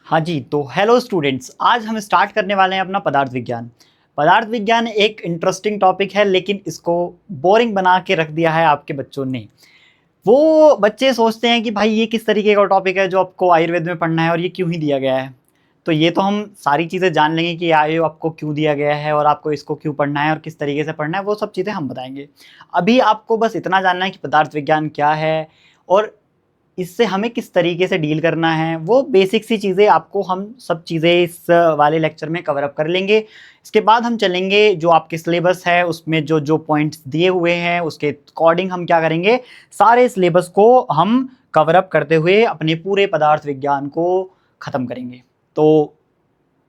हाँ जी, तो hello students, आज हम स्टार्ट करने वाले हैं अपना पदार्थ विज्ञान। पदार्थ विज्ञान एक इंटरेस्टिंग टॉपिक है, लेकिन इसको बोरिंग बना के रख दिया है आपके बच्चों ने। वो बच्चे सोचते हैं कि भाई ये किस तरीके का टॉपिक है जो आपको आयुर्वेद में पढ़ना है और ये क्यों ही दिया गया है। तो ये तो हम सारी चीज़ें जान लेंगे कि आयु आपको क्यों दिया गया है और आपको इसको क्यों पढ़ना है और किस तरीके से पढ़ना है, वो सब चीज़ें हम बताएंगे। अभी आपको बस इतना जानना है कि पदार्थ विज्ञान क्या है और इससे हमें किस तरीके से डील करना है, वो बेसिक सी चीज़ें आपको हम सब चीज़ें इस वाले लेक्चर में कवर अप कर लेंगे। इसके बाद हम चलेंगे जो आपके सिलेबस है उसमें जो जो पॉइंट्स दिए हुए हैं उसके अकॉर्डिंग हम क्या करेंगे, सारे सिलेबस को हम कवर अप करते हुए अपने पूरे पदार्थ विज्ञान को ख़त्म करेंगे। तो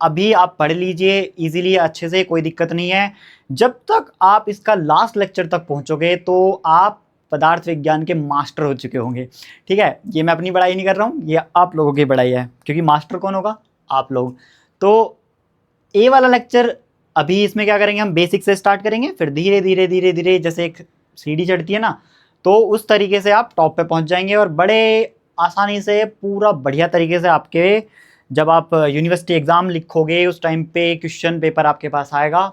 अभी आप पढ़ लीजिए इजीली, अच्छे से, कोई दिक्कत नहीं है। जब तक आप इसका लास्ट लेक्चर तक पहुंचोगे तो आप पदार्थ विज्ञान के मास्टर हो चुके होंगे। ठीक है, ये मैं अपनी बड़ाई नहीं कर रहा हूँ, ये आप लोगों की बड़ाई है, क्योंकि मास्टर कौन होगा? आप लोग। तो ए वाला लेक्चर अभी इसमें क्या करेंगे, हम बेसिक से स्टार्ट करेंगे, फिर धीरे धीरे धीरे धीरे जैसे एक सीढ़ी चढ़ती है ना, तो उस तरीके से आप टॉप पे पहुंच जाएंगे और बड़े आसानी से पूरा बढ़िया तरीके से आपके जब आप यूनिवर्सिटी एग्ज़ाम लिखोगे उस टाइम पे क्वेश्चन पेपर आपके पास आएगा,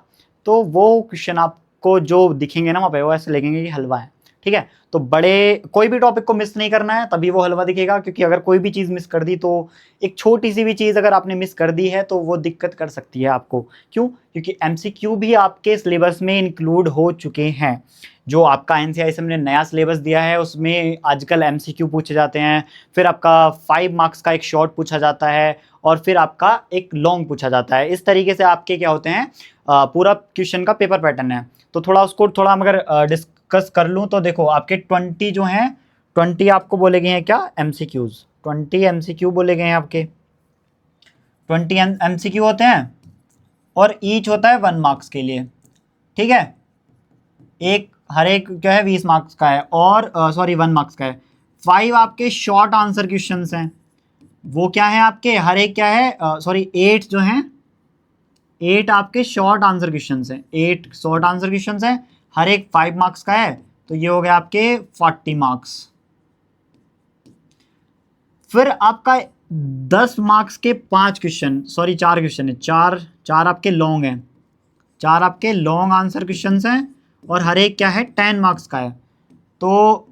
तो वो क्वेश्चन आपको जो दिखेंगे ना वहाँ पे, वो ऐसे लगेंगे कि हलवा है। ठीक है, तो बड़े कोई भी टॉपिक को मिस नहीं करना है, तभी वो हलवा दिखेगा। क्योंकि अगर कोई भी चीज़ मिस कर दी, तो एक छोटी सी भी चीज़ अगर आपने मिस कर दी है तो वो दिक्कत कर सकती है आपको। क्यों? क्योंकि एमसीक्यू भी आपके सिलेबस में इंक्लूड हो चुके हैं। जो आपका एनसीईआरटी ने नया सिलेबस दिया है उसमें आजकल एमसीक्यू पूछे जाते हैं, फिर आपका 5 मार्क्स का एक शॉर्ट पूछा जाता है और फिर आपका एक लॉन्ग पूछा जाता है। इस तरीके से आपके क्या होते हैं, पूरा क्वेश्चन का पेपर पैटर्न है। तो थोड़ा उसको थोड़ा अगर डिस्कस कर लूँ तो देखो, आपके 20 जो हैं, 20 आपको बोले गए हैं क्या? एमसीक्यूज। 20 एमसीक्यू बोले गए हैं आपके। 20 एमसीक्यू होते हैं और ईच होता है 1 मार्क्स के लिए। ठीक है, एक हर एक क्या है 20 मार्क्स का है, और सॉरी 1 मार्क्स का है। 5 आपके शॉर्ट आंसर क्वेश्चंस हैं, वो क्या है आपके, हर एक क्या है, सॉरी 8 जो हैं, 8 आपके शॉर्ट आंसर क्वेश्चंस हैं। 8 शॉर्ट आंसर क्वेश्चंस हैं, हर एक 5 मार्क्स का है, तो ये हो गया आपके 40 मार्क्स। फिर आपका 10 मार्क्स के 5 क्वेश्चन, सॉरी 4 क्वेश्चन है, चार आपके लॉन्ग हैं, 4 आपके लॉन्ग आंसर क्वेश्चंस हैं, और हर एक क्या है 10 मार्क्स का है। तो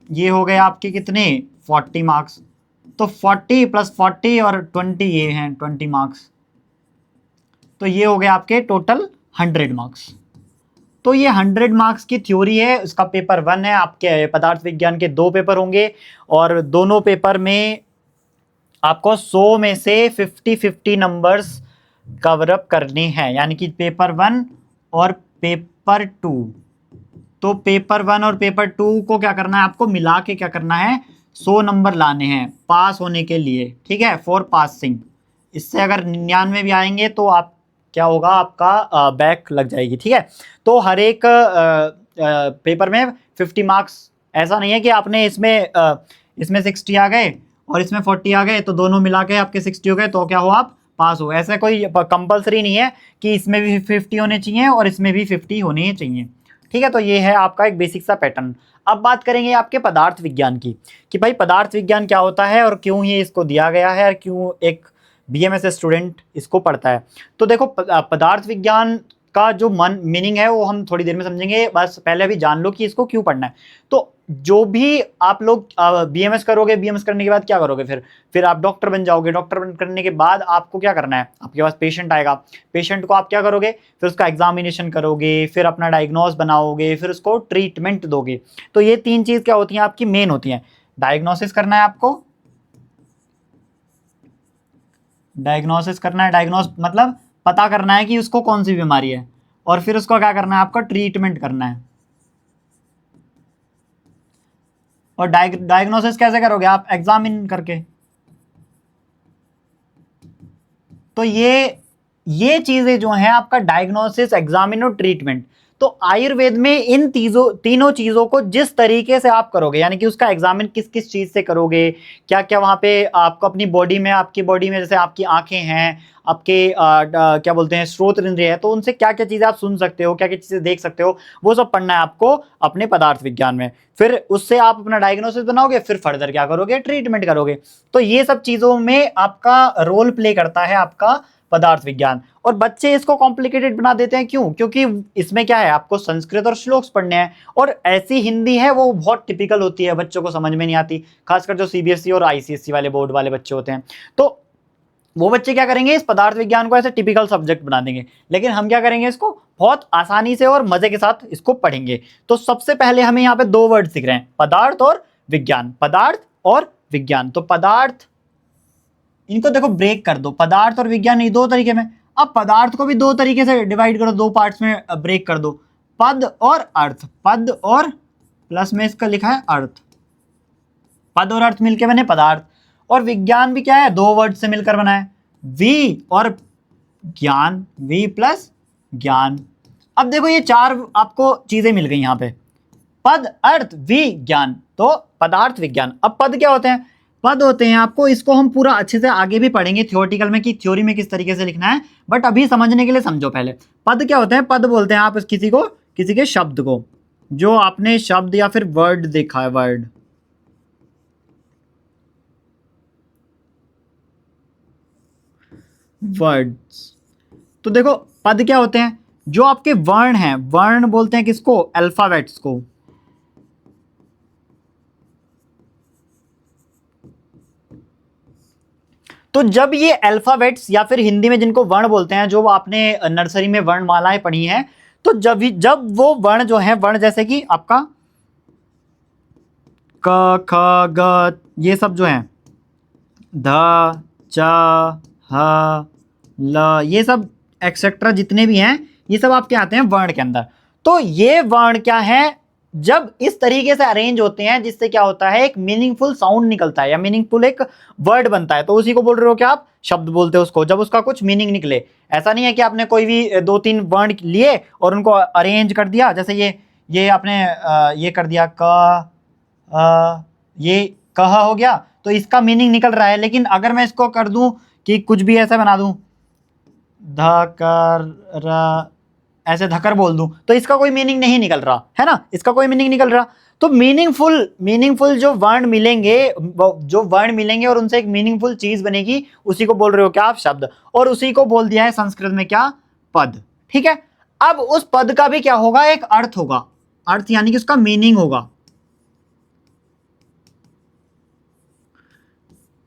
ये हो गए आपके कितने, 40 मार्क्स। तो 40 प्लस 40 और 20, ये हैं 20 मार्क्स। तो ये हो गया आपके टोटल 100 मार्क्स। तो ये 100 मार्क्स की थ्योरी है, उसका पेपर 1 है। आपके पदार्थ विज्ञान के 2 पेपर होंगे और दोनों पेपर में आपको 100 में से 50-50 नंबर्स कवर अप करने हैं, यानी कि पेपर 1 और पेपर 2। तो पेपर 1 और पेपर 2 को क्या करना है, आपको मिला के क्या करना है, 100 नंबर लाने हैं पास होने के लिए। ठीक है, फॉर पासिंग। इससे अगर 99 भी आएंगे तो आप क्या होगा, आपका बैक लग जाएगी। ठीक है, तो हर एक पेपर में 50 मार्क्स। ऐसा नहीं है कि आपने इसमें 60 आ गए और इसमें 40 आ गए, तो दोनों मिला के आपके 60 हो गए, तो क्या हो, आप पास हो। ऐसा कोई कंपलसरी नहीं है कि इसमें भी 50 होने चाहिए और इसमें भी 50 होने चाहिए। ठीक है, तो ये है आपका एक बेसिक सा पैटर्न। अब बात करेंगे आपके पदार्थ विज्ञान की, कि भाई पदार्थ विज्ञान क्या होता है और क्यों ये इसको दिया गया है और क्यों एक बीएमएस स्टूडेंट इसको पढ़ता है। तो देखो, पदार्थ विज्ञान का जो मीनिंग है वो हम थोड़ी देर में समझेंगे, बस पहले अभी जान लो कि इसको क्यों पढ़ना है। तो जो भी आप लोग बीएमएस करोगे, बीएमएस करने के बाद क्या करोगे, फिर आप डॉक्टर बन जाओगे। डॉक्टर करने के बाद आपको क्या करना है, आपके पास पेशेंट आएगा, पेशेंट को आप क्या करोगे, फिर उसका एग्जामिनेशन करोगे, फिर अपना डायग्नोस बनाओगे, फिर उसको ट्रीटमेंट दोगे। तो ये 3 चीज़ क्या होती हैं, आपकी मेन होती हैं। डायग्नोसिस करना है आपको, डायग्नोसिस करना है, डायग्नोस मतलब पता करना है कि उसको कौन सी बीमारी है, और फिर उसको क्या करना है, आपका ट्रीटमेंट करना है। और डायग्नोसिस कैसे करोगे आप, एग्जामिन करके। तो ये चीजें जो हैं आपका डायग्नोसिस, एग्जामिन और ट्रीटमेंट। तो आयुर्वेद में इन तीनों चीजों को जिस तरीके से आप करोगे, यानी कि उसका एग्जामिन किस किस चीज से करोगे, क्या क्या वहां पे आपको अपनी बॉडी में, आपकी बॉडी में जैसे आपकी आंखें हैं, आपके क्या बोलते हैं स्रोत इंद्रिय है, तो उनसे क्या क्या चीजें आप सुन सकते हो, क्या क्या चीजें देख सकते हो, वो सब पढ़ना है आपको अपने पदार्थ विज्ञान में। फिर उससे आप अपना डायग्नोसिस बनाओगे, फिर फर्दर क्या करोगे, ट्रीटमेंट करोगे। तो ये सब चीजों में आपका रोल प्ले करता है आपका पदार्थ विज्ञान। और बच्चे इसको कॉम्प्लिकेटेड बना देते हैं, क्यों? क्योंकि इसमें क्या है, आपको संस्कृत और श्लोक्स पढ़ने हैं, और ऐसी हिंदी है वो बहुत टिपिकल होती है, बच्चों को समझ में नहीं आती, खासकर जो सीबीएसई और आईसीएसई वाले बोर्ड वाले बच्चे होते हैं। तो वो बच्चे क्या करेंगे, इस पदार्थ विज्ञान को ऐसे टिपिकल सब्जेक्ट बना देंगे, लेकिन हम क्या करेंगे, इसको बहुत आसानी से और मजे के साथ इसको पढ़ेंगे। तो सबसे पहले हमें यहाँ पे दो वर्ड सीख रहे हैं, पदार्थ और विज्ञान, पदार्थ और विज्ञान। तो पदार्थ, इनको देखो ब्रेक कर दो, पदार्थ और विज्ञान ये दो तरीके में। अब पदार्थ को भी दो तरीके से डिवाइड करो, दो पार्ट्स में ब्रेक कर दो, पद और अर्थ। पद और प्लस में इसका लिखा है अर्थ, पद और अर्थ मिलकर बने पदार्थ। और विज्ञान भी क्या है, दो वर्ड से मिलकर बना है, वी और ज्ञान, वी प्लस ज्ञान। अब देखो ये चार आपको चीजें मिल गई यहाँ पे, पद, अर्थ, वि, ज्ञान, तो पदार्थ विज्ञान। अब पद क्या होते हैं, पद होते हैं आपको, इसको हम पूरा अच्छे से आगे भी पढ़ेंगे थियोरेटिकल में कि थ्योरी में किस तरीके से लिखना है, बट अभी समझने के लिए समझो पहले। पद क्या होते हैं, पद बोलते हैं आप किसी को, किसी के शब्द को, जो आपने शब्द या फिर वर्ड देखा है, वर्ड। वर्ड्स, तो देखो पद क्या होते हैं, जो आपके वर्ण हैं, वर्ण बोलते हैं किसको, अल्फाबेट्स को। तो जब ये अल्फाबेट्स या फिर हिंदी में जिनको वर्ण बोलते हैं, जो आपने नर्सरी में वर्णमालाएं पढ़ी हैं, तो जब वो वर्ण जो है, वर्ण जैसे कि आपका क, ख, ग, ये सब जो है, ध, च, ह, ल, ये सब एक्सेट्रा जितने भी हैं, ये सब आपके आते हैं वर्ण के अंदर। तो ये वर्ण क्या है, जब इस तरीके से अरेंज होते हैं जिससे क्या होता है, एक मीनिंगफुल साउंड निकलता है या मीनिंगफुल एक वर्ड बनता है, तो उसी को बोल रहे हो क्या आप, शब्द बोलते हो उसको, जब उसका कुछ मीनिंग निकले। ऐसा नहीं है कि आपने कोई भी दो तीन वर्ण लिए और उनको अरेंज कर दिया, जैसे ये आपने ये कर दिया, क, ये कह हो गया, तो इसका मीनिंग निकल रहा है। लेकिन अगर मैं इसको कर दूं कि कुछ भी ऐसा बना दूं, धकर, ऐसे धकर बोल दूं, तो इसका कोई मीनिंग नहीं निकल रहा है ना, इसका कोई मीनिंग निकल रहा। तो मीनिंगफुल जो वर्ण मिलेंगे और उनसे एक मीनिंगफुल चीज बनेगी, उसी को बोल रहे हो क्या आप, शब्द। और उसी को बोल दिया है संस्कृत में क्या, पद। ठीक है, अब उस पद का भी क्या होगा, एक अर्थ होगा, अर्थ यानी कि उसका मीनिंग होगा।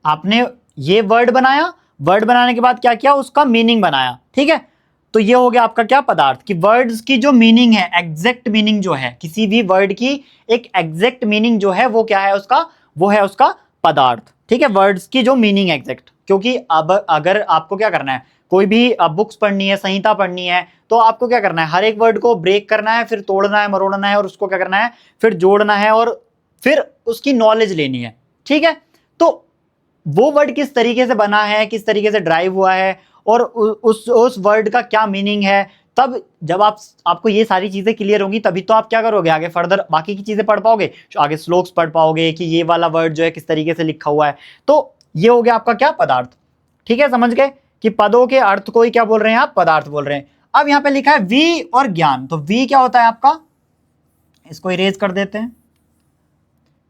आपने ये वर्ड बनाया, वर्ड बनाने के बाद क्या किया, उसका मीनिंग बनाया। ठीक है, तो ये हो गया आपका क्या, पदार्थ। की वर्ड्स की जो मीनिंग है, एग्जैक्ट मीनिंग जो है, किसी भी वर्ड की एक एग्जैक्ट मीनिंग जो है, वो क्या है उसका, वो है उसका पदार्थ। ठीक है, वर्ड्स की जो मीनिंग एग्जैक्ट, क्योंकि अब अगर आपको क्या करना है, कोई भी बुक्स पढ़नी है, संहिता पढ़नी है, तो आपको क्या करना है, हर एक वर्ड को ब्रेक करना है, फिर तोड़ना है, मरोड़ना है, और उसको क्या करना है, फिर जोड़ना है, और फिर उसकी नॉलेज लेनी है। ठीक है, तो वो वर्ड किस तरीके से बना है, किस तरीके से ड्राइव हुआ है, और उस वर्ड का क्या मीनिंग है, तब जब आपको ये सारी चीजें क्लियर होंगी, तभी तो आप क्या करोगे, आगे फर्दर बाकी की चीजें पढ़ पाओगे, आगे श्लोक्स पढ़ पाओगे कि ये वाला वर्ड जो है किस तरीके से लिखा हुआ है। तो ये हो गया आपका क्या, पदार्थ। ठीक है, समझ गए कि पदों के अर्थ को ही क्या बोल रहे हैं आप, पदार्थ बोल रहे हैं। अब यहां पे लिखा है वी और ज्ञान, तो वी क्या होता है आपका, इसको इरेज कर देते हैं।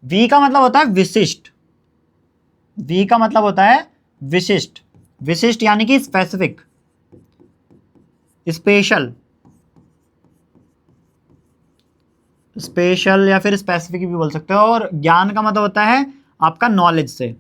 वी का मतलब होता है विशिष्ट, वी का मतलब होता है विशिष्ट, विशिष्ट यानी कि स्पेसिफिक, स्पेशल, स्पेशल या फिर स्पेसिफिक भी बोल सकते हो। और ज्ञान का मतलब होता है आपका नॉलेज से।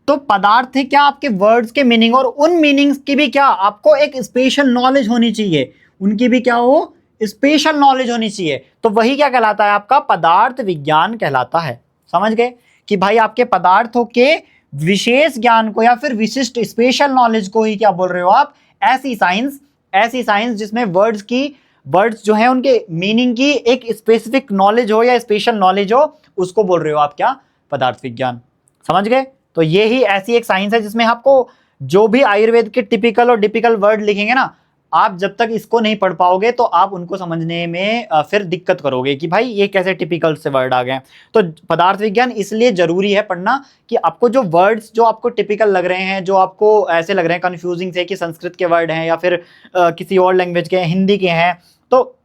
तो पदार्थ है क्या, आपके वर्ड्स के मीनिंग, और उन मीनिंग्स की भी क्या आपको एक स्पेशल नॉलेज होनी चाहिए, उनकी भी क्या हो, स्पेशल नॉलेज होनी चाहिए। तो वही क्या कहलाता है, आपका पदार्थ विज्ञान कहलाता है। समझ गए कि भाई आपके पदार्थों के विशेष ज्ञान को या फिर विशिष्ट स्पेशल नॉलेज को ही क्या बोल रहे हो आप, ऐसी साइंस जिसमें वर्ड्स जो है उनके मीनिंग की एक स्पेसिफिक नॉलेज हो या स्पेशल नॉलेज हो, उसको बोल रहे हो आप क्या, पदार्थ विज्ञान। समझ गए, तो ये ही ऐसी एक साइंस है जिसमें आपको जो भी आयुर्वेद के टिपिकल और डिपिकल वर्ड लिखेंगे ना, आप जब तक इसको नहीं पढ़ पाओगे तो आप उनको समझने में फिर दिक्कत करोगे कि भाई ये कैसे टिपिकल से वर्ड आ गए। तो पदार्थ विज्ञान इसलिए जरूरी है पढ़ना कि आपको जो वर्ड्स जो आपको टिपिकल लग रहे हैं, जो आपको ऐसे लग रहे हैं कंफ्यूजिंग से कि संस्कृत के वर्ड हैं या फिर किसी और लैंग्वेज के हैं, हिंदी के हैं, तो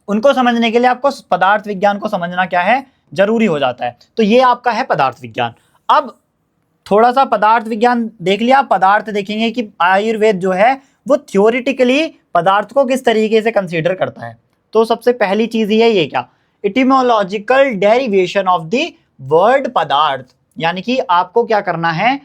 उनको समझने के लिए आपको पदार्थ विज्ञान को समझना क्या है, जरूरी हो जाता है। तो ये आपका है पदार्थ विज्ञान। अब थोड़ा सा पदार्थ विज्ञान देख लिया, पदार्थ देखेंगे कि आयुर्वेद जो है वो थ्योरेटिकली पदार्थ को किस तरीके से कंसीडर करता है। तो सबसे पहली चीज ही है ये क्या, इटिमोलॉजिकल डेरिवेशन ऑफ द वर्ड पदार्थ, यानी कि आपको क्या करना है,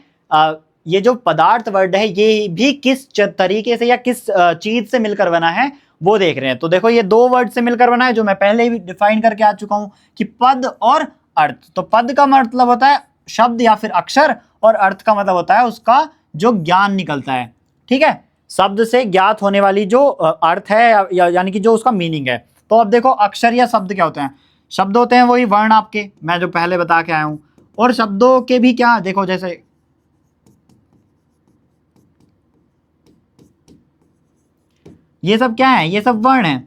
ये जो पदार्थ वर्ड है ये भी किस तरीके से या किस चीज से मिलकर बना है वो देख रहे हैं। तो देखो ये दो वर्ड से मिलकर बना है जो मैं पहले ही डिफाइन करके आ चुका हूं कि पद और अर्थ। तो पद का मतलब होता है शब्द या फिर अक्षर, और अर्थ का मतलब होता है उसका जो ज्ञान निकलता है। ठीक है, शब्द से ज्ञात होने वाली जो अर्थ है यानी कि जो उसका मीनिंग है। तो अब देखो अक्षर या शब्द क्या होते हैं, शब्द होते हैं वही वर्ण आपके, मैं जो पहले बता के आया हूं। और शब्दों के भी क्या, देखो जैसे ये सब क्या है, ये सब वर्ण है।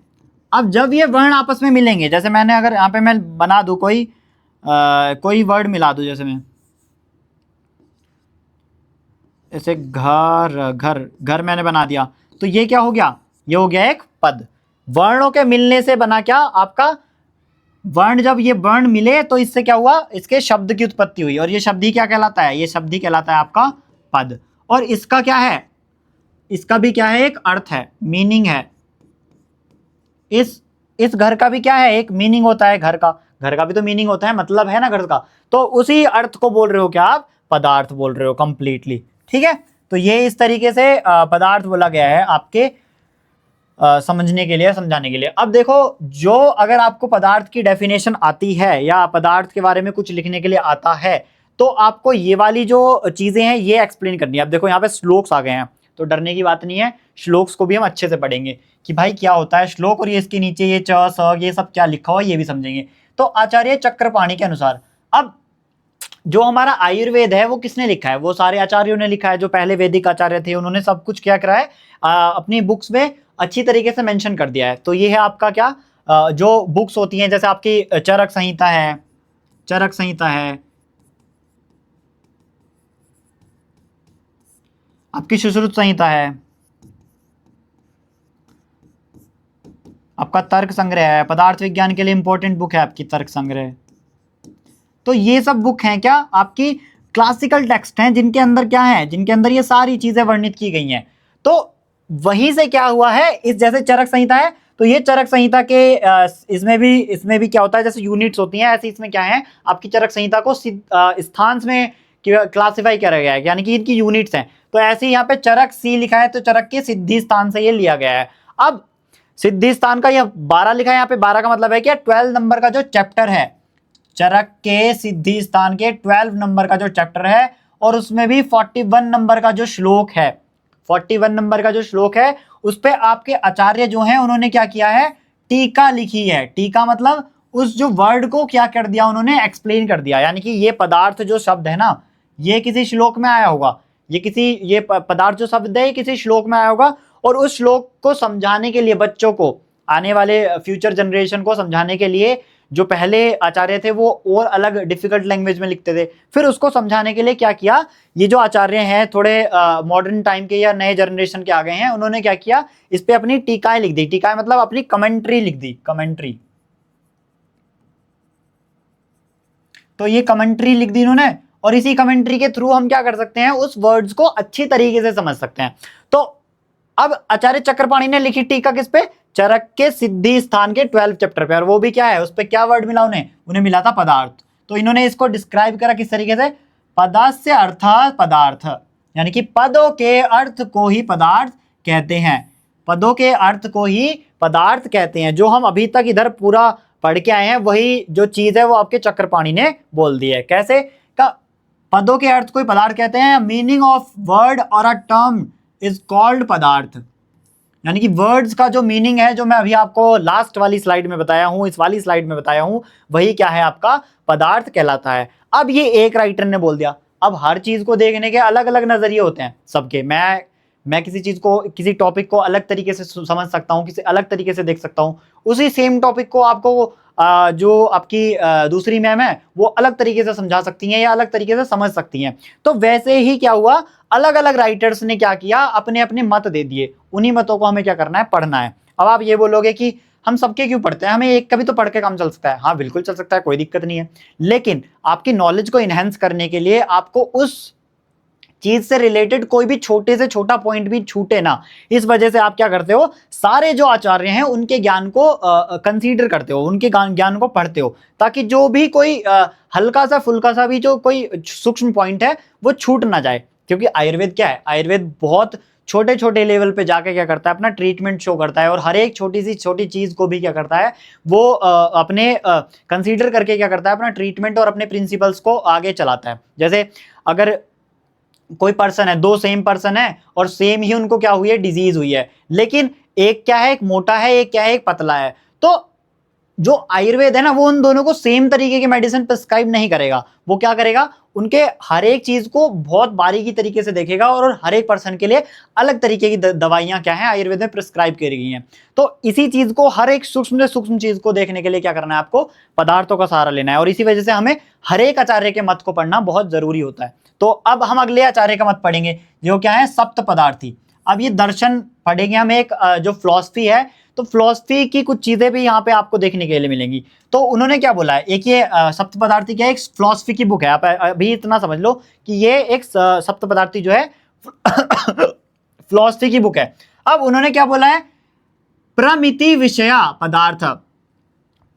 अब जब ये वर्ण आपस में मिलेंगे, जैसे मैंने अगर यहाँ पे मैं बना दूं कोई वर्ड मिला दूं, जैसे मैं ऐसे घर घर घर मैंने बना दिया, तो ये क्या हो गया, ये हो गया एक पद। वर्णों के मिलने से बना क्या आपका वर्ण, जब ये वर्ण मिले तो इससे क्या हुआ, इसके शब्द की उत्पत्ति हुई, और ये शब्द ही क्या कहलाता है, ये शब्द ही कहलाता है आपका पद। और इसका क्या है, इसका भी क्या है, एक अर्थ है, मीनिंग है। इस घर का भी क्या है, एक मीनिंग होता है, घर का भी तो मीनिंग होता है, मतलब है ना घर का। तो उसी अर्थ को बोल रहे हो क्या आप, पदार्थ बोल रहे हो कंप्लीटली। ठीक है, तो ये इस तरीके से पदार्थ बोला गया है आपके समझने के लिए, समझाने के लिए। अब देखो, जो अगर आपको पदार्थ की डेफिनेशन आती है या पदार्थ के बारे में कुछ लिखने के लिए आता है, तो आपको ये वाली जो चीजें हैं ये एक्सप्लेन करनी है। अब देखो यहाँ पे श्लोक्स आ गए हैं, तो डरने की बात नहीं है, श्लोक्स को भी हम अच्छे से पढ़ेंगे कि भाई क्या होता है श्लोक, और ये इसके नीचे ये च स ये सब क्या लिखा हुआ ये भी समझेंगे। तो आचार्य चक्रपाणी के अनुसार, अब जो हमारा आयुर्वेद है वो किसने लिखा है, वो सारे आचार्यों ने लिखा है, जो पहले वैदिक आचार्य थे उन्होंने सब कुछ क्या करा है, अपनी बुक्स में अच्छी तरीके से मेंशन कर दिया है। तो ये है आपका क्या, जो बुक्स होती हैं, जैसे आपकी चरक संहिता है, चरक संहिता है, आपकी सुश्रुत संहिता है, आपका तर्क संग्रह है, पदार्थ विज्ञान के लिए इंपॉर्टेंट बुक है आपकी तर्क संग्रह। तो ये सब बुक हैं क्या आपकी क्लासिकल टेक्स्ट हैं, जिनके अंदर क्या है, जिनके अंदर ये सारी चीजें वर्णित की गई हैं। तो वहीं से क्या हुआ है, इस जैसे चरक संहिता है, तो ये चरक संहिता के इसमें भी क्या होता है, जैसे यूनिट्स होती हैं, ऐसे इसमें क्या है, आपकी चरक संहिता को स्थान में क्लासिफाई करा गया है, यानी कि इनकी यूनिट्स हैं। तो ऐसे यहाँ पे चरक सी लिखा है, तो चरक के सिद्धि स्थान से ये लिया गया है। अब सिद्धि स्थान का यह 12 लिखा है, यहाँ पे 12 का मतलब है कि 12 नंबर का जो चैप्टर है, चरक के सिद्धि स्थान के 12 नंबर का जो चैप्टर है, और उसमें भी 41 नंबर का जो श्लोक है, 41 नंबर का जो श्लोक है, उस पे आपके आचार्य जो हैं उन्होंने क्या किया है, टीका लिखी है। टीका मतलब उस जो वर्ड को क्या कर दिया उन्होंने, एक्सप्लेन कर दिया। यानी कि ये पदार्थ जो शब्द है ना, ये किसी श्लोक में आया होगा, ये पदार्थ जो शब्द है किसी श्लोक में आया होगा, और उस श्लोक को समझाने के लिए बच्चों को, आने वाले फ्यूचर जनरेशन को समझाने के लिए जो पहले आचार्य थे वो और अलग डिफिकल्ट लैंग्वेज में लिखते थे, फिर उसको समझाने के लिए क्या किया, ये जो आचार्य हैं थोड़े मॉडर्न टाइम के या नए जनरेशन के आ गए हैं, उन्होंने क्या किया, इस पे अपनी टीकाएं लिख दी। टीकाएं मतलब अपनी कमेंट्री लिख दी, कमेंट्री। तो ये कमेंट्री लिख दी इन्होंने, और इसी कमेंट्री के थ्रू हम क्या कर सकते हैं, उस वर्ड्स को अच्छी तरीके से समझ सकते हैं। तो अब आचार्य चक्रपाणी ने लिखी टीका किस पे, चरक के सिद्धि स्थान के 12 चैप्टर पे, और वो भी क्या है, उस पे क्या वर्ड मिला उन्हें मिला था पदार्थ। तो इन्होंने इसको डिस्क्राइब करा किस तरीके से, पदस्य अर्थात पदार्थ, यानी कि पदों के अर्थ को ही पदार्थ कहते हैं, पदों के अर्थ को ही पदार्थ कहते हैं। जो हम अभी तक इधर पूरा पढ़ के आए हैं वही जो चीज है वो आपके चक्रपाणी ने बोल दी है। कैसे का, पदों के अर्थ को ही पदार्थ कहते हैं, मीनिंग ऑफ वर्ड और अ टर्म इज कॉल्ड पदार्थ, यानी कि वर्ड्स का जो मीनिंग है, जो मैं अभी आपको लास्ट वाली स्लाइड में बताया हूं, इस वाली स्लाइड में बताया हूं, वही क्या है आपका पदार्थ कहलाता है। अब ये एक राइटर ने बोल दिया, अब हर चीज को देखने के अलग अलग नजरिए होते हैं सबके। मैं किसी चीज को, किसी टॉपिक को अलग तरीके से समझ सकता हूँ, किसी अलग तरीके से देख सकता हूँ। उसी सेम टॉपिक को आपको जो आपकी दूसरी मैम है वो अलग तरीके से समझा सकती हैं या अलग तरीके से समझ सकती हैं। तो वैसे ही क्या हुआ, अलग अलग राइटर्स ने क्या किया, अपने अपने मत दे दिए। उन्हीं मतों को हमें क्या करना है, पढ़ना है। अब आप ये बोलोगे कि हम सबके क्यों पढ़ते हैं, हमें एक कभी तो पढ़ के काम चल सकता है। हाँ बिल्कुल चल सकता है, कोई दिक्कत नहीं है, लेकिन आपकी नॉलेज को इनहेंस करने के लिए आपको उस चीज से रिलेटेड कोई भी छोटे से छोटा पॉइंट भी छूटे ना, इस वजह से आप क्या करते हो, सारे जो आचार्य हैं उनके ज्ञान को कंसीडर करते हो, उनके ज्ञान को पढ़ते हो, ताकि जो भी कोई हल्का सा फुल्का सा भी जो कोई सूक्ष्म पॉइंट है वो छूट ना जाए। क्योंकि आयुर्वेद क्या है, आयुर्वेद बहुत छोटे छोटे लेवल पे जाके क्या करता है, अपना ट्रीटमेंट शो करता है, और हर एक छोटी सी छोटी चीज को भी क्या करता है, वो अपने कंसीडर करके क्या करता है, अपना ट्रीटमेंट और अपने प्रिंसिपल्स को आगे चलाता है। जैसे अगर कोई पर्सन है, दो सेम पर्सन है और सेम ही उनको क्या हुई है, डिजीज हुई है, लेकिन एक क्या है, एक मोटा है, एक क्या है, एक पतला है, तो जो आयुर्वेद है ना वो उन दोनों को सेम तरीके की मेडिसिन प्रिस्क्राइब नहीं करेगा। वो क्या करेगा, उनके हर एक चीज को बहुत बारीकी तरीके से देखेगा और हर एक पर्सन के लिए अलग तरीके की दवाइयां क्या है आयुर्वेद में प्रिस्क्राइब करी गई हैं। तो इसी चीज को, हर एक सूक्ष्म से सूक्ष्म चीज को देखने के लिए क्या करना है, आपको पदार्थों का सहारा लेना है। और इसी वजह से हमें हर एक आचार्य के मत को पढ़ना बहुत जरूरी होता है। तो अब हम अगले आचार्य का मत पढ़ेंगे, जो क्या है, सप्त पदार्थी। अब ये दर्शन पढ़ेंगे हम, एक जो फिलॉसफी है, तो फिलॉसफी की कुछ चीजें भी यहाँ पे आपको देखने के लिए मिलेंगी। तो उन्होंने क्या बोला है, एक ये सप्त पदार्थी क्या है, एक फिलॉसफी की बुक है। आप अभी इतना समझ लो कि ये एक सप्त पदार्थी जो है फिलॉसफी की बुक है। अब उन्होंने क्या बोला है, प्रमिति विषया पदार्थ।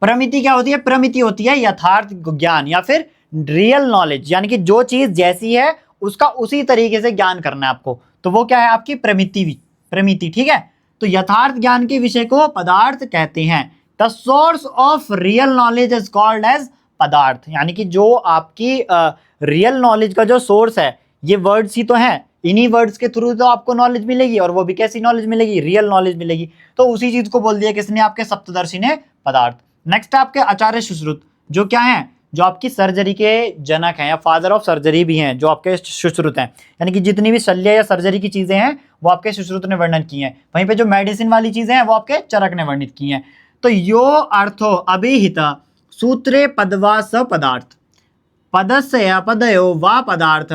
प्रमिति क्या होती है, प्रमिति होती है यथार्थ ज्ञान या फिर रियल नॉलेज, यानी कि जो चीज जैसी है उसका उसी तरीके से ज्ञान करना है आपको। तो वो क्या है, आपकी प्रमिति, ठीक है। तो यथार्थ ज्ञान के विषय को पदार्थ कहते हैं। The source of real knowledge is called as पदार्थ, यानी कि जो आपकी रियल नॉलेज का जो सोर्स है, ये वर्ड्स ही तो हैं, इन्हीं वर्ड्स के थ्रू तो आपको नॉलेज मिलेगी, और वो भी कैसी नॉलेज मिलेगी, रियल नॉलेज मिलेगी। तो उसी चीज को बोल दिया किसने, आपके सप्तदर्शी ने, पदार्थ। नेक्स्ट आपके आचार्य सुश्रुत, जो क्या है, जो आपकी सर्जरी के जनक हैं या फादर ऑफ सर्जरी भी हैं, जो आपके सुश्रुत हैं। यानी कि जितनी भी शल्य या सर्जरी की चीजें हैं वो आपके सुश्रुत ने वर्णन की हैं। वहीं पे जो मेडिसिन वाली चीजें हैं वो आपके चरक ने वर्णित की हैं। तो यो अर्थो अभिहित सूत्रे पदवा स पदार्थ, पदस्य अपदयो वा पदार्थ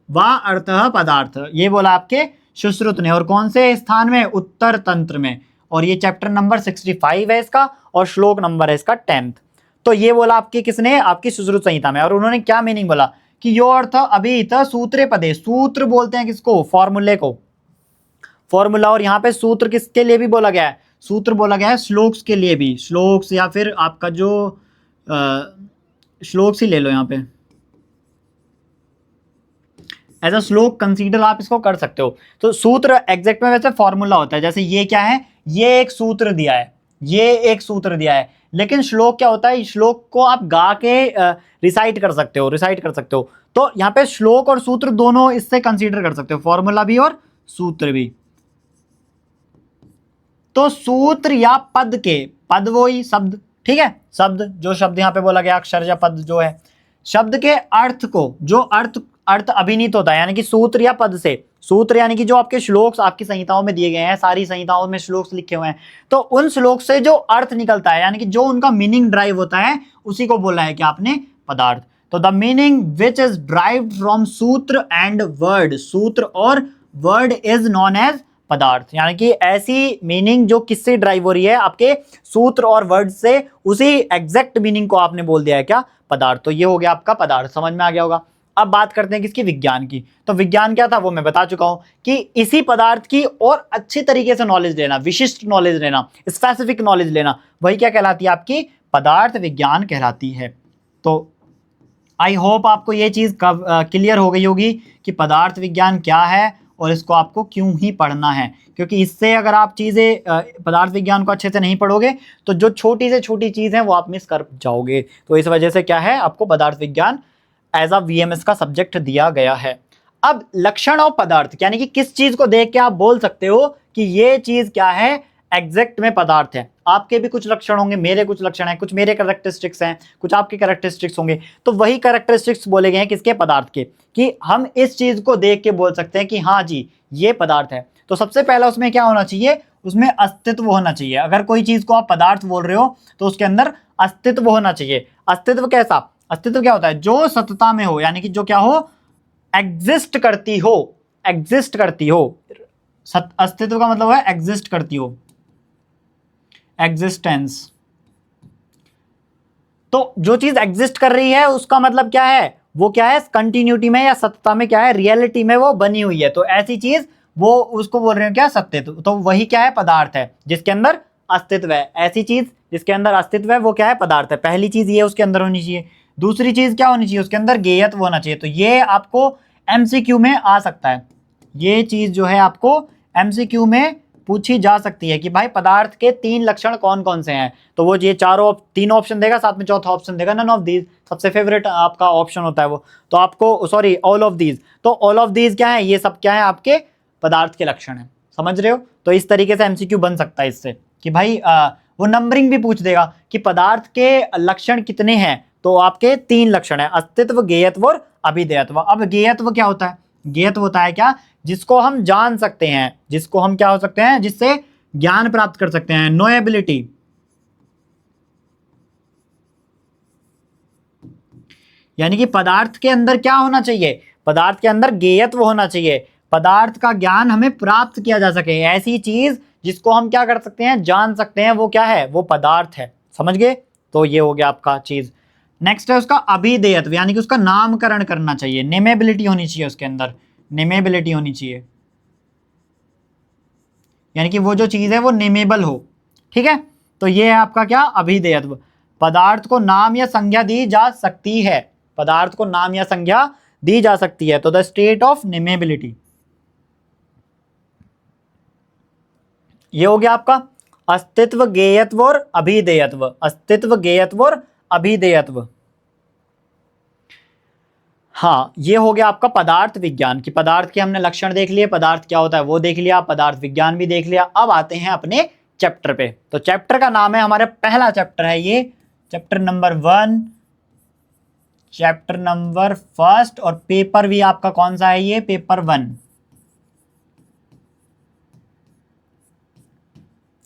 वा अर्थः पदार्थ, ये बोला आपके सुश्रुत ने। और कौन से स्थान में, उत्तर तंत्र में। और ये चैप्टर नंबर 65 है इसका, और श्लोक नंबर है इसका 10th। तो ये बोला आपके किसने, आपकी सुश्रुत संहिता में। और उन्होंने क्या मीनिंग बोला कि यो अर्थ अभिहित सूत्रे पदे, सूत्र बोलते हैं किसको, फॉर्मूले को, फॉर्मूला। और यहाँ पे सूत्र किसके लिए भी बोला गया है, सूत्र बोला गया है श्लोक्स के लिए भी, श्लोक्स या फिर आपका जो श्लोक्स ही ले लो, यहाँ पे एज अ श्लोक कंसीडर आप इसको कर सकते हो। तो सूत्र एग्जैक्ट में वैसे फॉर्मूला होता है। जैसे ये क्या है, ये एक सूत्र दिया है, ये एक सूत्र दिया है, लेकिन श्लोक क्या होता है, श्लोक को आप गा के रिसाइट कर सकते हो, तो यहाँ पे श्लोक और सूत्र दोनों इससे कंसीडर कर सकते हो, फॉर्मूला भी और सूत्र भी। तो सूत्र या पद के, पद वो ही शब्द, ठीक है, शब्द, जो शब्द यहाँ पे बोला गया, अक्षर या पद जो है, शब्द के अर्थ को, जो अर्थ अभिनीत होता है, यानी कि सूत्र या पद से। सूत्र यानी कि जो आपके श्लोक्स आपकी संहिताओं में दिए गए हैं, सारी संहिताओं में श्लोक्स लिखे हुए हैं, तो उन श्लोक से जो अर्थ निकलता है, यानी कि जो उनका मीनिंग ड्राइव होता है, उसी को बोला है कि आपने पदार्थ। तो the meaning which is derived from सूत्र एंड वर्ड, सूत्र और वर्ड इज नॉन एज पदार्थ, यानी कि ऐसी मीनिंग जो किससे ड्राइव हो रही है, आपके सूत्र और वर्ड से, उसी एग्जैक्ट मीनिंग को आपने बोल दिया है क्या, पदार्थ। तो ये हो गया आपका पदार्थ, समझ में आ गया होगा। अब बात करते हैं किसकी, विज्ञान की। तो विज्ञान क्या था वो मैं बता चुका हूं कि इसी पदार्थ की और अच्छी तरीके से नॉलेज लेना, विशिष्ट नॉलेज लेना, स्पेसिफिक नॉलेज लेना, वही क्या कहलाती है, आपकी पदार्थ विज्ञान कहलाती है। तो आई होप आपको ये चीज क्लियर हो गई होगी कि पदार्थ विज्ञान क्या है और इसको आपको क्यों ही पढ़ना है। क्योंकि इससे अगर आप चीज़ें पदार्थ विज्ञान को अच्छे से नहीं पढ़ोगे तो जो छोटी से छोटी चीज़ है वो आप मिस कर जाओगे। तो इस वजह से क्या है, आपको पदार्थ विज्ञान एज अ VMS का सब्जेक्ट दिया गया है। अब लक्षण ऑफ पदार्थ, यानी कि किस चीज़ को देख के आप बोल सकते हो कि ये चीज़ क्या है, एग्जैक्ट में पदार्थ है। आपके भी कुछ लक्षण होंगे, मेरे कुछ लक्षण हैं, कुछ मेरे कैरेक्टरिस्टिक्स हैं, कुछ आपके कैरेक्टरिस्टिक्स होंगे, तो वही कैरेक्टरिस्टिक्स बोले गए हैं किसके, पदार्थ के, कि हम इस चीज को देख के बोल सकते हैं कि हाँ जी ये पदार्थ है। तो सबसे पहला उसमें क्या होना चाहिए, उसमें अस्तित्व होना चाहिए। अगर कोई चीज को आप पदार्थ बोल रहे हो तो उसके अंदर अस्तित्व होना चाहिए। अस्तित्व कैसा, अस्तित्व क्या होता है, जो सत्ता में हो, यानी कि जो क्या हो, एग्जिस्ट करती हो, एग्जिस्ट करती हो। अस्तित्व का मतलब है एग्जिस्ट करती हो, एग्जिस्टेंस। तो जो चीज एग्जिस्ट कर रही है उसका मतलब क्या है, वो क्या है, कंटिन्यूटी में या सत्ता में क्या है, रियलिटी में वो बनी हुई है। तो ऐसी चीज वो उसको बोल रहे हैं क्या, सत्य। तो वही क्या है, पदार्थ है जिसके अंदर अस्तित्व है। ऐसी चीज जिसके अंदर अस्तित्व है वो क्या है, पदार्थ है। पहली चीज ये उसके अंदर होनी चाहिए। दूसरी चीज क्या होनी चाहिए, उसके अंदर गेयत्व होना चाहिए। तो ये आपको एमसीक्यू में आ सकता है, ये चीज जो है आपको एमसीक्यू में पूछी जा सकती है कि भाई पदार्थ के 3 लक्षण कौन कौन से हैं। तो वो ये तीन ऑप्शन देगा, साथ में चौथा ऑप्शन देगा नन ऑफ दीज। सबसे फेवरेट आपका ऑप्शन होता है वो। तो आपको सॉरी ऑल ऑफ दीज, तो ऑल ऑफ दीज क्या है, ये सब क्या है, आपके पदार्थ के लक्षण है। समझ रहे हो। तो इस तरीके से एमसीक्यू बन सकता है इससे कि भाई वो नंबरिंग भी पूछ देगा कि पदार्थ के लक्षण कितने हैं। तो आपके 3 लक्षण है, अस्तित्व, गेयत्व और अभिधेयत्व। अब गेयत्व क्या होता है, गेयत्व होता है क्या, जिसको हम जान सकते हैं, जिसको हम क्या हो सकते हैं, जिससे ज्ञान प्राप्त कर सकते हैं, नोएबिलिटी। यानी कि पदार्थ के अंदर क्या होना चाहिए, पदार्थ के अंदर गेयत्व होना चाहिए, पदार्थ का ज्ञान हमें प्राप्त किया जा सके। ऐसी चीज जिसको हम क्या कर सकते हैं, जान सकते हैं, वो क्या है, वो पदार्थ है। समझ गए। तो ये हो गया आपका चीज। नेक्स्ट है उसका अभिधेयत्व, यानी कि उसका नामकरण करना चाहिए, नेमेबिलिटी होनी चाहिए उसके अंदर, नेमेबिलिटी होनी चाहिए, यानी कि वो जो चीज है वो नेमेबल हो। ठीक है। तो ये है आपका क्या, अभिधेयत्व। पदार्थ को नाम या संज्ञा दी जा सकती है, पदार्थ को नाम या संज्ञा दी जा सकती है। तो द स्टेट ऑफ नेमेबिलिटी, ये हो गया आपका अस्तित्व, गेयत्व और अभिधेयत्व। अस्तित्व, गेयत्व और अभिधेयत्व। हाँ, ये हो गया आपका पदार्थ विज्ञान की। पदार्थ के हमने लक्षण देख लिए, पदार्थ क्या होता है वो देख लिया, पदार्थ विज्ञान भी देख लिया। अब आते हैं अपने चैप्टर पे। तो चैप्टर का नाम है, हमारे पहला चैप्टर है ये, चैप्टर नंबर 1, चैप्टर नंबर 1 और पेपर भी आपका कौन सा है, ये पेपर 1,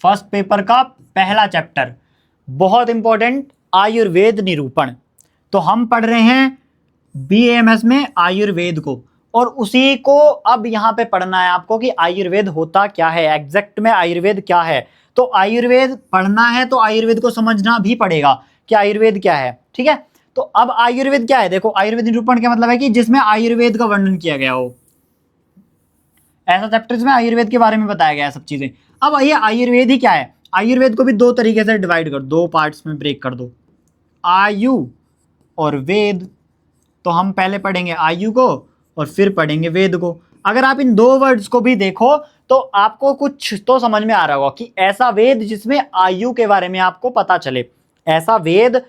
फर्स्ट पेपर का पहला चैप्टर, बहुत इंपॉर्टेंट, आयुर्वेद निरूपण। तो हम पढ़ रहे हैं बीएमएस में आयुर्वेद को, और उसी को अब यहां पे पढ़ना है आपको कि आयुर्वेद होता क्या है, एग्जैक्ट में आयुर्वेद क्या है। तो आयुर्वेद पढ़ना है तो आयुर्वेद को समझना भी पड़ेगा कि आयुर्वेद क्या है। ठीक है। तो अब आयुर्वेद क्या है, देखो आयुर्वेद निरूपण का मतलब है कि जिसमें आयुर्वेद का वर्णन किया गया हो, ऐसा चैप्टर जिसमें आयुर्वेद के बारे में बताया गया है सब चीजें। अब ये आयुर्वेद ही क्या है, आयुर्वेद को भी 2 तरीके से डिवाइड कर दो, 2 पार्ट्स में ब्रेक कर दो, आयु और वेद। तो हम पहले पढ़ेंगे आयु को और फिर पढ़ेंगे वेद को। अगर आप इन 2 वर्ड्स को भी देखो तो आपको कुछ तो समझ में आ रहा होगा कि ऐसा वेद जिसमें आयु के बारे में आपको पता चले, ऐसा वेद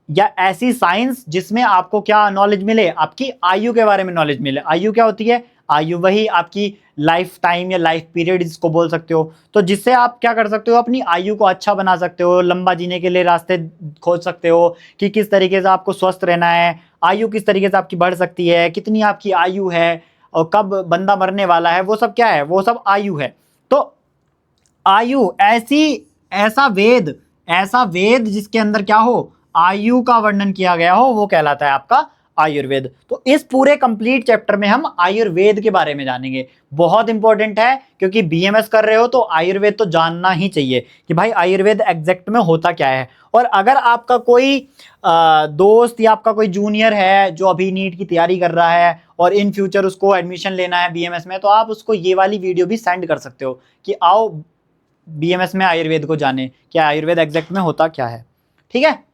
या ऐसी साइंस जिसमें आपको क्या नॉलेज मिले, आपकी आयु के बारे में नॉलेज मिले। आयु क्या होती है, आयु वही आपकी लाइफ टाइम या लाइफ पीरियड इसको बोल सकते हो। तो जिससे आप क्या कर सकते हो, अपनी आयु को अच्छा बना सकते हो, लंबा जीने के लिए रास्ते खोज सकते हो कि किस तरीके से आपको स्वस्थ रहना है, आयु किस तरीके से आपकी बढ़ सकती है, कितनी आपकी आयु है और कब बंदा मरने वाला है, वो सब क्या है, वो सब आयु है। तो आयु ऐसा वेद जिसके अंदर क्या हो, आयु का वर्णन किया गया हो, वो कहलाता है आपका आयुर्वेद। तो इस पूरे कंप्लीट चैप्टर में हम आयुर्वेद के बारे में जानेंगे। बहुत इंपॉर्टेंट है क्योंकि बीएमएस कर रहे हो तो आयुर्वेद तो जानना ही चाहिए कि भाई आयुर्वेद एग्जैक्ट में होता क्या है। और अगर आपका कोई दोस्त या आपका कोई जूनियर है जो अभी नीट की तैयारी कर रहा है और इन फ्यूचर उसको एडमिशन लेना है बीएमएस में, तो आप उसको ये वाली वीडियो भी सेंड कर सकते हो कि आओ बीएमएस में आयुर्वेद को जाने, क्या आयुर्वेद एग्जैक्ट में होता क्या है। ठीक है।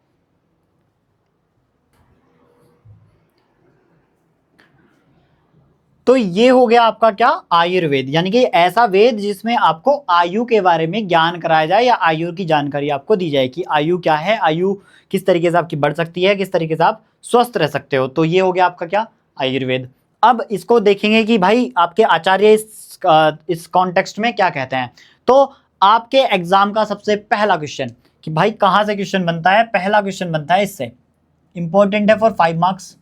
तो ये हो गया आपका क्या, आयुर्वेद, यानी कि ऐसा वेद जिसमें आपको आयु के बारे में ज्ञान कराया जाए या आयु की जानकारी आपको दी जाए कि आयु क्या है, आयु किस तरीके से आपकी बढ़ सकती है, किस तरीके से आप स्वस्थ रह सकते हो। तो ये हो गया आपका क्या, आयुर्वेद। अब इसको देखेंगे कि भाई आपके आचार्य इस कॉन्टेक्स्ट में क्या कहते हैं। तो आपके एग्जाम का सबसे पहला क्वेश्चन कि भाई कहां से क्वेश्चन बनता है, पहला क्वेश्चन बनता है इससे। इंपॉर्टेंट है फॉर 5 मार्क्स,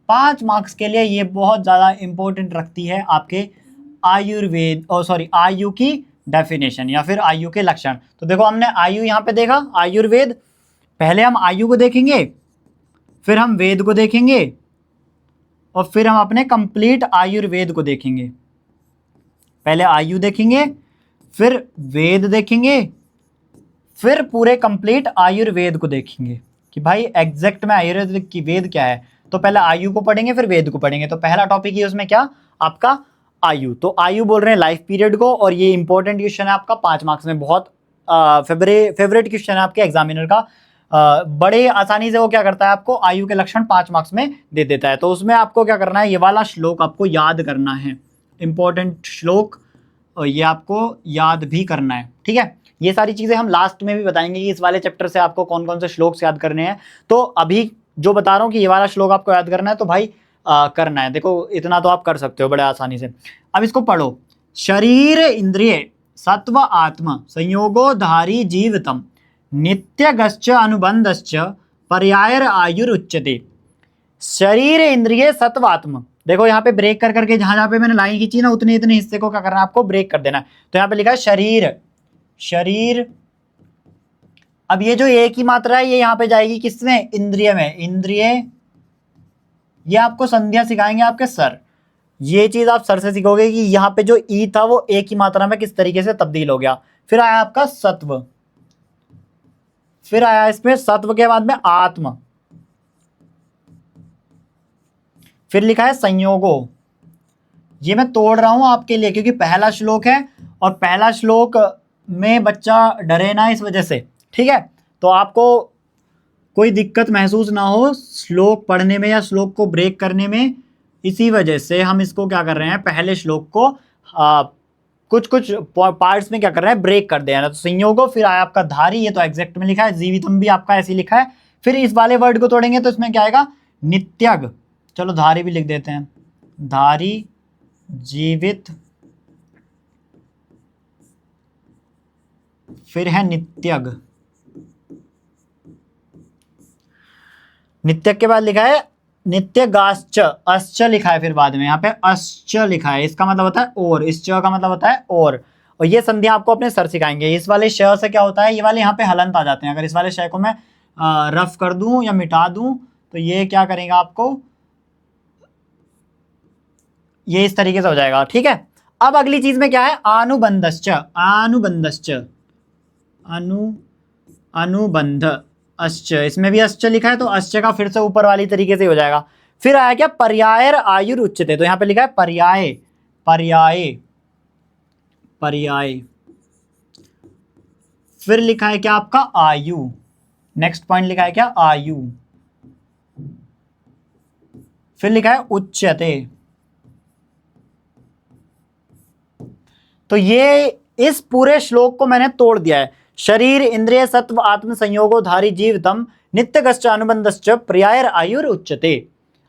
5 मार्क्स के लिए ये बहुत ज्यादा इंपॉर्टेंट रखती है आपके आयुर्वेद और सॉरी आयु की डेफिनेशन या फिर आयु के लक्षण। तो देखो हमने आयु यहां पे देखा, आयुर्वेद, पहले हम आयु को देखेंगे, फिर हम वेद को देखेंगे और फिर हम अपने कंप्लीट आयुर्वेद को देखेंगे। पहले आयु देखेंगे, फिर वेद देखेंगे, फिर पूरे कंप्लीट आयुर्वेद को देखेंगे कि भाई एग्जैक्ट में आयुर्वेद की वेद क्या है। तो पहले आयु को पढ़ेंगे फिर वेद को पढ़ेंगे। तो पहला टॉपिक है उसमें क्या, आपका आयु। तो आयु बोल रहे हैं लाइफ पीरियड को, और ये इंपॉर्टेंट क्वेश्चन है आपका 5 मार्क्स में, बहुत फेवरेट क्वेश्चन है आपके एग्जामिनर का। बड़े आसानी से वो क्या करता है, आपको आयु के लक्षण 5 मार्क्स में दे देता है। तो उसमें आपको क्या करना है, ये वाला श्लोक आपको याद करना है, इंपॉर्टेंट श्लोक, ये आपको याद भी करना है। ठीक है, ये सारी चीजें हम लास्ट में भी बताएंगे कि इस वाले चैप्टर से आपको कौन कौन से श्लोक याद करने हैं। तो अभी जो बता रहा हूँ कि ये वाला श्लोक आपको याद करना है, तो भाई करना है। देखो इतना तो आप कर सकते हो बड़े आसानी से। अब इसको पढ़ो, शरीर इंद्रिय सत्व आत्मा संयोगो धारी जीवितम नित्यगश्च अनुबंधश्च पर्यायर आयुरुच्यते। शरीर इंद्रिय सत्व आत्मा, देखो यहाँ पे ब्रेक कर करके जहां पे मैंने लाइन खींची ना, उतने इतने हिस्से को क्या करना है, आपको ब्रेक कर देना है। तो यहाँ पे लिखा है शरीर, शरीर। अब ये जो एक ही मात्रा है ये यहाँ पे जाएगी किसमें, इंद्रिय में, इंद्रिय। ये आपको संध्या सिखाएंगे आपके सर, ये चीज आप सर से सीखोगे कि यहाँ पे जो ई था वो एक ही मात्रा में किस तरीके से तब्दील हो गया। फिर आया आपका सत्व, फिर आया इसमें सत्व के बाद में आत्म, फिर लिखा है संयोगो। ये मैं तोड़ रहा हूं आपके लिए क्योंकि पहला श्लोक है और पहला श्लोक में बच्चा डरे ना इस वजह से। ठीक है, तो आपको कोई दिक्कत महसूस ना हो श्लोक पढ़ने में या श्लोक को ब्रेक करने में, इसी वजह से हम इसको क्या कर रहे हैं, पहले श्लोक को कुछ कुछ पार्ट्स में क्या कर रहे हैं, ब्रेक कर दे रहे हैं। तो संयोगो, फिर आया आपका धारी, ये तो एग्जैक्ट में लिखा है, जीवितम भी आपका ऐसे लिखा है। फिर इस वाले वर्ड को तोड़ेंगे तो इसमें क्या आएगा, नित्यग। चलो धारी भी लिख देते हैं, धारी, जीवित, फिर है नित्यग। नित्यग के बाद लिखा है नित्यगाश्च, अश्च लिखा है, फिर बाद में यहाँ पे अश्च लिखा है, इसका मतलब होता है और, इस च का मतलब होता है और ये संधियां आपको अपने सर सिखाएंगे। इस वाले श से क्या होता है, ये वाले यहाँ पे हलंत आ जाते हैं। अगर इस वाले श को मैं रफ कर दूं या मिटा दूं तो ये क्या करेगा आपको, ये इस तरीके से हो जाएगा। ठीक है, अब अगली चीज में क्या है, अनुबंधश्च, अनुबंधश्च, अनुबंध अश्च, इसमें भी अश्च लिखा है तो अश्च का फिर से ऊपर वाली तरीके से हो जाएगा। फिर आया क्या, पर्यायर आयुर उच्चते, तो यहां पे लिखा है पर्याय, पर्याय, पर्याय। फिर लिखा है क्या आपका आयु, नेक्स्ट पॉइंट लिखा है क्या आयु। फिर लिखा है उच्चते। तो ये इस पूरे श्लोक को मैंने तोड़ दिया है, शरीर इंद्रिय सत्व आत्म संयोगो धारी जीवितम नित्यगश्च अनुबंधश्च पर्यायर आयुर उच्चते।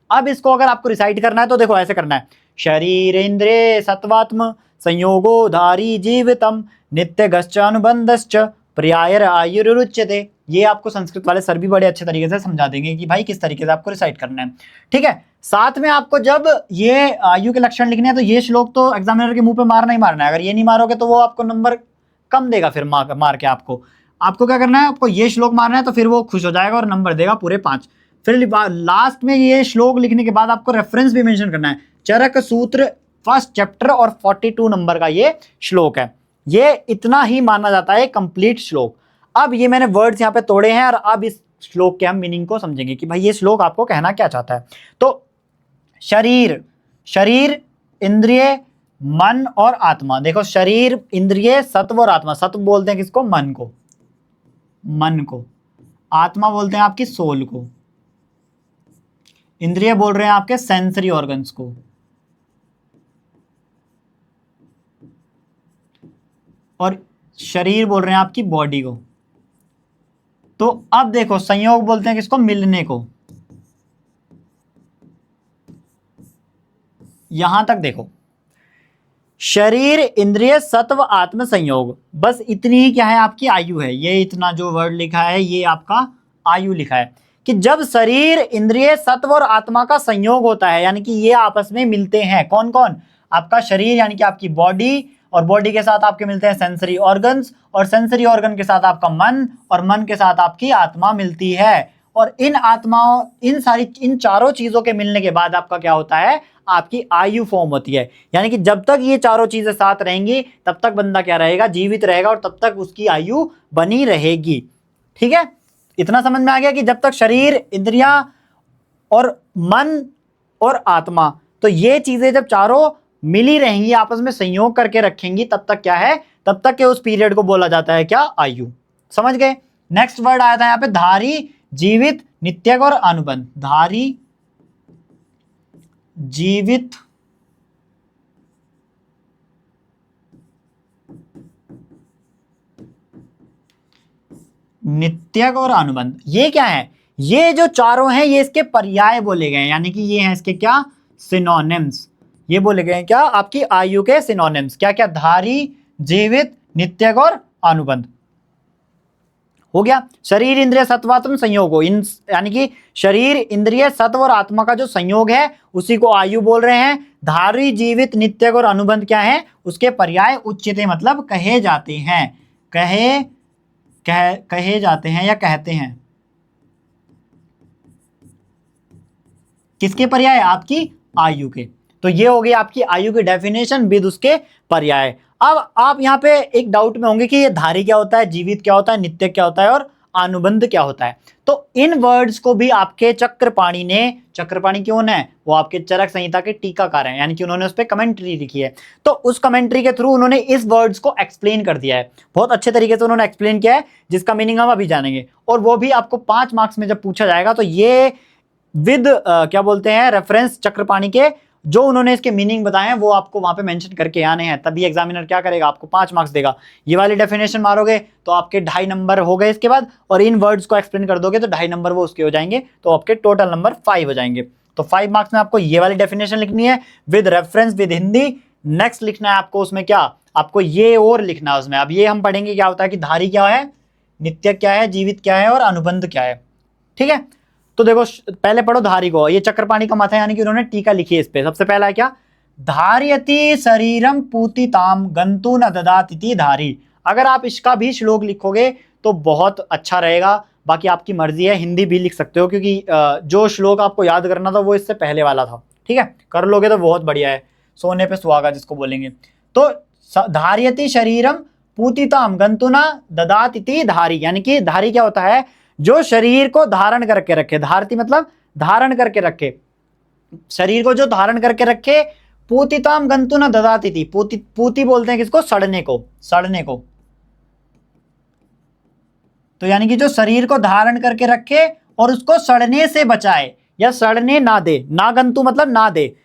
अब इसको अगर आपको रिसाइट करना है तो देखो ऐसे करना है, शरीर इंद्रिय सत्वात्म संयोगो धारी जीवितम नित्यगश्च अनुबंधश्च पर्यायर आयुर उच्चते। ये आपको संस्कृत वाले सर भी बड़े अच्छे तरीके से समझा देंगे कि भाई किस तरीके से आपको रिसाइट करना है। ठीक है, साथ में आपको जब ये आयु के लक्षण लिखने हैं तो ये श्लोक तो एग्जामिनर के मुंह पे मारना ही मारना है। अगर ये नहीं मारोगे तो वो आपको नंबर कम देगा, फिर मार के आपको क्या करना है, आपको ये श्लोक मारना है तो फिर वो खुश हो जाएगा और नंबर देगा पूरे 5। फिर लास्ट में ये श्लोक लिखने के बाद आपको रेफरेंस भी मेंशन करना है, चरक सूत्र फर्स्ट चैप्टर और 42 नंबर का ये श्लोक है। ये इतना ही माना जाता है कंप्लीट श्लोक। अब ये मैंने वर्ड्स यहाँ पे तोड़े हैं और अब इस श्लोक के हम मीनिंग को समझेंगे कि भाई ये श्लोक आपको कहना क्या चाहता है। तो शरीर, शरीर इंद्रिय मन और आत्मा। देखो शरीर इंद्रिय सत्व और आत्मा, सत्व बोलते हैं किसको, मन को, मन को। आत्मा बोलते हैं आपकी सोल को। इंद्रिय बोल रहे हैं आपके सेंसरी ऑर्गन्स को। और शरीर बोल रहे हैं आपकी बॉडी को। तो अब देखो संयोग बोलते हैं किसको, मिलने को। यहां तक देखो, शरीर इंद्रिय सत्व आत्म संयोग, बस इतनी ही क्या है आपकी आयु है। ये इतना जो वर्ड लिखा है ये आपका आयु लिखा है कि जब शरीर इंद्रिय सत्व और आत्मा का संयोग होता है, यानी कि ये आपस में मिलते हैं। कौन कौन? आपका शरीर यानी कि आपकी बॉडी, और बॉडी के साथ आपके मिलते हैं सेंसरी ऑर्गन्स, और सेंसरी ऑर्गन के साथ आपका मन, और मन के साथ आपकी आत्मा मिलती है। और इन आत्माओं, इन चारों चीजों के मिलने के बाद आपका क्या होता है? आपकी आयु फॉर्म होती है। यानी कि जब तक ये चारों चीजें साथ रहेंगी तब तक बंदा क्या रहेगा? जीवित रहेगा, और तब तक उसकी आयु बनी रहेगी। ठीक है, इतना समझ में आ गया कि जब तक शरीर, इंद्रियां और मन और आत्मा, तो ये चीजें जब चारों मिली रहेंगी, आपस में संयोग करके रखेंगी, तब तक क्या है? तब तक के उस पीरियड को बोला जाता है क्या? आयु। समझ गए? नेक्स्ट वर्ड आया था यहाँ पे धारी, जीवित, नित्यक और अनुबंध। धारी, जीवित, नित्यक और अनुबंध। ये क्या है? ये जो चारों हैं ये इसके पर्याय बोले गए हैं, यानी कि ये हैं इसके क्या? सिनोनिम्स। ये बोले गए हैं क्या? आपकी आयु के सिनोनिम्स। क्या क्या? धारी, जीवित, नित्यक और अनुबंध। हो गया। शरीर इंद्रिय सत्वात्म संयोग हो, इन यानी कि शरीर, इंद्रिय, सत्व और आत्मा का जो संयोग है उसी को आयु बोल रहे हैं। धारी, जीवित, नित्यक और अनुबंध क्या है? उसके पर्याय उच्यते, मतलब कहे जाते हैं। कहे जाते हैं या कहते हैं। किसके पर्याय? आपकी आयु के। तो ये हो गई आपकी आयु की डेफिनेशन विद उसके पर्याय। अब आप यहाँ पे एक डाउट में होंगे कि ये धारी क्या होता है, जीवित क्या होता है, नित्य क्या होता है और अनुबंध क्या होता है। तो इन वर्ड्स को भी आपके चक्रपाणी ने, चक्रपाणी कौन है? वो आपके चरक संहिता के टीकाकार हैं, यानी कि उन्होंने उस पर कमेंट्री लिखी है। तो उस कमेंट्री के थ्रू उन्होंने इस वर्ड्स को एक्सप्लेन कर दिया है, बहुत अच्छे तरीके से उन्होंने एक्सप्लेन किया है, जिसका मीनिंग हम अभी जानेंगे। और वो भी आपको 5 मार्क्स में जब पूछा जाएगा तो ये विद क्या बोलते हैं, रेफरेंस चक्रपाणी के जो उन्होंने इसके मीनिंग बताए हैं वो आपको वहां पे मेंशन करके आने हैं, तभी एग्जामिनर क्या करेगा? आपको 5 मार्क्स देगा। ये वाली डेफिनेशन मारोगे तो आपके 2.5 नंबर हो गए इसके बाद, और इन वर्ड्स को एक्सप्लेन कर दोगे तो 2.5 नंबर वो उसके हो जाएंगे, तो आपके टोटल नंबर 5 हो जाएंगे। तो 5 मार्क्स में आपको ये वाली डेफिनेशन लिखनी है with reference, with Hindi. Next लिखना है आपको उसमें क्या? आपको ये और लिखना है उसमें। अब ये हम पढ़ेंगे क्या होता है कि धारी क्या है, नित्य क्या है, जीवित क्या है और अनुबंध क्या है। ठीक है, तो देखो पहले पढ़ो धारी को। ये चक्रपाणी का मत है, यानी कि उन्होंने टीका लिखी है इस पे। सबसे पहला है क्या? धार्यति शरीरम पूतिताम गंतु न ददातिति धारी। अगर आप इसका भी श्लोक लिखोगे तो बहुत अच्छा रहेगा, बाकी आपकी मर्जी है, हिंदी भी लिख सकते हो, क्योंकि जो श्लोक आपको याद करना था वो इससे पहले वाला था। ठीक है, कर लोगे तो बहुत बढ़िया है, सोने पे सुहागा जिसको बोलेंगे। तो धार्यति शरीरम पूतिताम गंतु न ददातिति धारी, यानी कि धारी क्या होता है? जो शरीर को धारण करके रखे। धारती मतलब धारण करके रखे, शरीर को जो धारण करके रखे। पूतिताम गंतु न ददाती थी, पूति बोलते हैं किसको? सड़ने को, सड़ने को। तो यानी कि जो शरीर को धारण करके रखे और उसको सड़ने से बचाए या सड़ने ना दे। ना गंतु मतलब ना दे,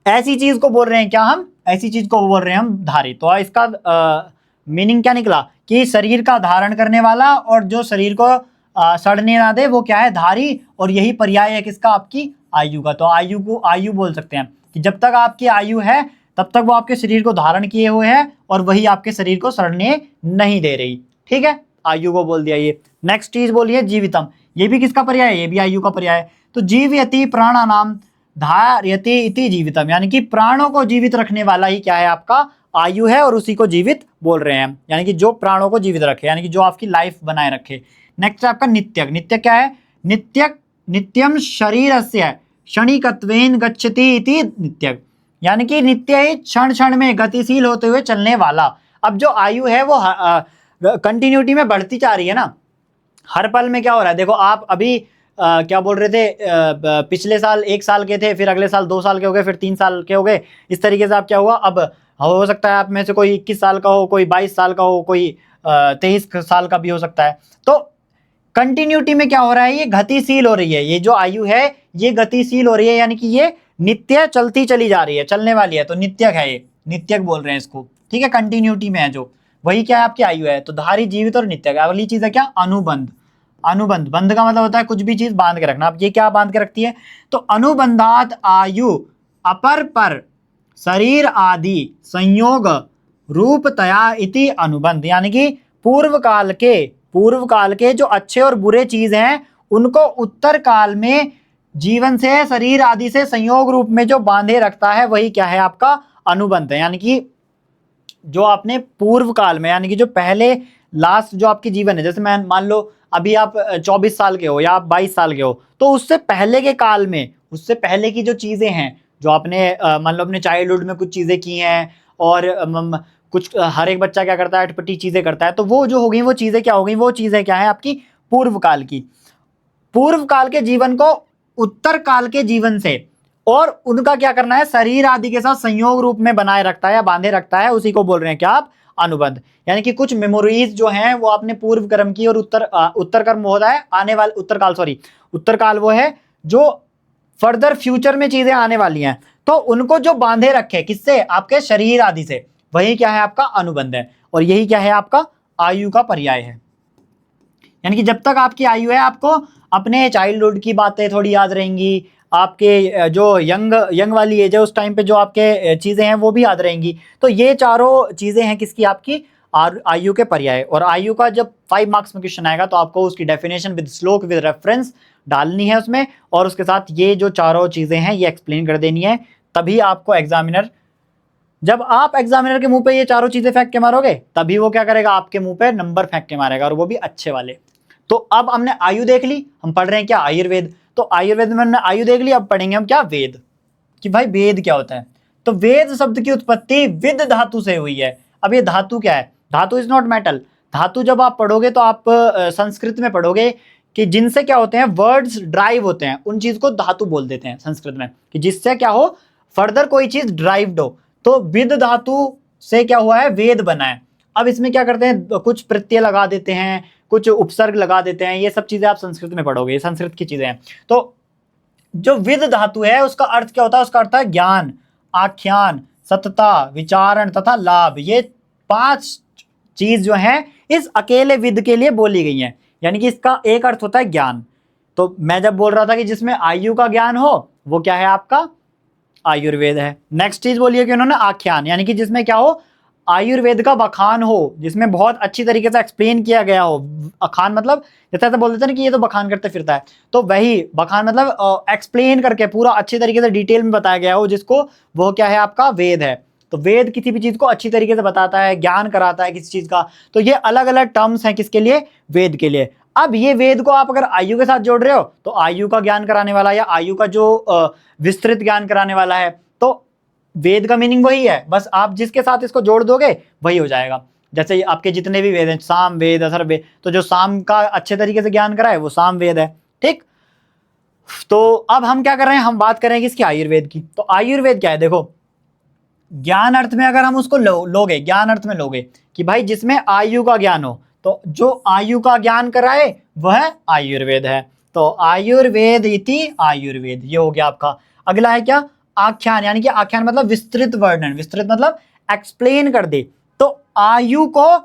ऐसी चीज को बोल रहे हैं क्या हम? ऐसी चीज को बोल रहे हैं हम धारी। तो इसका मीनिंग क्या निकला कि शरीर का धारण करने वाला और जो शरीर को सड़ने ना दे वो क्या है? धारी। और यही पर्याय है किसका? आपकी आयु का। तो आयु को आयु बोल सकते हैं कि जब तक आपकी आयु है तब तक वो आपके शरीर को धारण किए हुए है और वही आपके शरीर को सड़ने नहीं दे रही। ठीक है, आयु को बोल दिया ये। नेक्स्ट चीज बोलिए जीवितम। ये भी किसका पर्याय है? ये भी आयु का पर्याय है। तो जीवयति प्राणानाम धार्यति इति जीवितम, यानी कि प्राणों को जीवित रखने वाला ही क्या है? आपका आयु है, और उसी को जीवित बोल रहे हैं, यानी कि जो प्राणों को जीवित रखे, यानी कि जो आपकी लाइफ बनाए रखे। नेक्स्ट आपका नित्यक। नित्यक क्या है? नित्यक नित्यम शरीरस्य क्षणिकत्वेन गच्छति इति नित्यक, यानी कि नित्य ही क्षण क्षण में गतिशील होते हुए चलने वाला। अब जो आयु है वो कंटिन्यूटी में बढ़ती जा रही है ना, हर पल में क्या हो रहा है? देखो आप अभी क्या बोल रहे थे, पिछले साल 1 साल के थे, फिर अगले साल 2 साल के हो गए, फिर 3 साल के हो गए। इस तरीके से आप क्या हुआ, अब हो सकता है आप में से कोई 21 साल का हो, कोई 22 साल का हो, कोई 23 साल का भी हो सकता है। तो कंटिन्यूटी में क्या हो रहा है? ये गतिशील हो रही है। ये जो आयु है ये गतिशील हो रही है, यानी कि ये नित्य चलती चली जा रही है, चलने वाली है। तो नित्यक है, ये नित्यक बोल रहे हैं इसको। ठीक है, कंटिन्यूटी में है जो, वही क्या है? आपकी आयु है। तो धारी, जीवित और नित्यक। अगली चीज है क्या? अनुबंध। अनुबंध, बंध का मतलब होता है कुछ भी चीज बांध के रखना। अब ये क्या बांध के रखती है? तो अनुबंधात आयु अपर पर शरीर आदि संयोग रूपतया इति अनुबंध, यानी कि पूर्व काल के जो अच्छे और बुरे चीज हैं उनको उत्तर काल में जीवन से, शरीर आदि से संयोग रूप में जो बांधे रखता है वही क्या है आपका अनुबंध है। यानी कि जो आपने पूर्व काल में, यानी कि जो पहले लास्ट जो आपकी जीवन है, जैसे मैं मान लो अभी आप 24 साल के हो या आप 22 साल के हो, तो उससे पहले के काल में, उससे पहले की जो चीजें हैं जो आपने मान लो अपने चाइल्डहुड में कुछ चीजें की हैं, और कुछ हर एक बच्चा क्या करता है, अटपटी चीजें करता है, तो वो जो हो गई वो चीजें क्या हो गई, वो चीजें क्या है आपकी पूर्व काल की। पूर्व काल के जीवन को उत्तर काल के जीवन से और उनका क्या करना है, शरीर आदि के साथ संयोग रूप में बनाए रखता है या बांधे रखता है, उसी को बोल रहे हैं क्या आप अनुबंध। यानी कि कुछ मेमोरीज जो हैं वो आपने पूर्व कर्म की, और उत्तर कर्म होता है आने वाले, उत्तर काल वो है जो फर्दर फ्यूचर में चीजें आने वाली हैं, तो उनको जो बांधे रखे किससे, आपके शरीर आदि से, वही क्या है आपका अनुबंध है। और यही क्या है आपका आयु का पर्याय है। यानी कि जब तक आपकी आयु है आपको अपने चाइल्डहुड की बातें थोड़ी याद रहेंगी, आपके जो यंग वाली एज है उस टाइम पे जो आपके चीजें हैं वो भी याद रहेंगी। तो ये चारों चीजें हैं किसकी, आपकी आयु के पर्याय। और आयु का जब 5 मार्क्स में क्वेश्चन आएगा तो आपको उसकी डेफिनेशन विद श्लोक विद रेफरेंस डालनी है उसमें, और उसके साथ ये जो चारों चीजें हैं ये एक्सप्लेन कर देनी है। तभी आपको एग्जामिनर, जब आप एग्जामिनर के मुंह पे ये चारों चीजें फेंक के मारोगे तभी वो क्या करेगा, आपके मुंह पे नंबर फेंक के मारेगा, और वो भी अच्छे वाले। तो अब हमने आयु देख ली, हम पढ़ रहे हैं क्या आयुर्वेद। तो आयुर्वेद में हमने आयु देख ली, अब पढ़ेंगे हम क्या वेद, कि भाई वेद क्या होता है। तो वेद शब्द की उत्पत्ति विद धातु से हुई है। अब ये धातु क्या है, धातु इज नॉट मेटल। धातु जब आप पढ़ोगे तो आप संस्कृत में पढ़ोगे कि जिनसे क्या होते हैं वर्ड्स ड्राइव होते हैं, उन चीज को धातु बोल देते हैं संस्कृत में, कि जिससे क्या हो फर्दर कोई चीज ड्राइव्ड हो। तो विद धातु से क्या हुआ है, वेद बना है। अब इसमें क्या करते हैं, कुछ प्रत्यय लगा देते हैं, कुछ उपसर्ग लगा देते हैं, ये सब चीजें आप संस्कृत में पढ़ोगे, ये संस्कृत की चीजें हैं। तो जो विद धातु है उसका अर्थ क्या होता है, उसका अर्थ है ज्ञान, आख्यान, सतता, विचारण तथा लाभ। ये 5 चीज जो है इस अकेले विद के लिए बोली गई है। यानी कि इसका एक अर्थ होता है ज्ञान। तो मैं जब बोल रहा था कि जिसमें आयु का ज्ञान हो वो क्या है आपका आयुर्वेद है। नेक्स्ट चीज बोलिए कि उन्होंने आख्यान, यानी कि जिसमें क्या हो आयुर्वेद का बखान हो, जिसमें बहुत अच्छी तरीके से एक्सप्लेन किया गया हो। अखान मतलब जैसे ऐसा बोल देते हैं ना कि ये तो बखान करते फिरता है, तो वही बखान मतलब एक्सप्लेन करके पूरा अच्छी तरीके से डिटेल में बताया गया हो, जिसको वो क्या है आपका वेद है। तो वेद किसी भी चीज को अच्छी तरीके से बताता है, ज्ञान कराता है किसी चीज का। तो ये अलग अलग टर्म्स हैं किसके लिए, वेद के लिए। अब ये वेद को आप अगर आयु के साथ जोड़ रहे हो तो आयु का ज्ञान कराने वाला या आयु का जो विस्तृत ज्ञान कराने वाला है, तो वेद का मीनिंग वही है, बस आप जिसके साथ इसको जोड़ दोगे वही हो जाएगा। जैसे आपके जितने भी वेद हैं, साम वेद, अथर्ववेद, तो जो साम का अच्छे तरीके से ज्ञान कराए वो साम वेद है। ठीक, तो अब हम क्या कर रहे हैं, हम बात करेंगे इसकी आयुर्वेद की। तो आयुर्वेद क्या है, देखो ज्ञान अर्थ में अगर हम उसको लोगे, ज्ञान अर्थ में लोगे कि भाई जिसमें आयु का ज्ञान हो, तो जो आयु का ज्ञान कराए वह आयुर्वेद है। तो आयुर्वेद इति आयुर्वेद, ये हो गया आपका। अगला है क्या, आख्यान, यानी कि आख्यान मतलब विस्तृत वर्णन, विस्तृत मतलब एक्सप्लेन कर दे। तो आयु को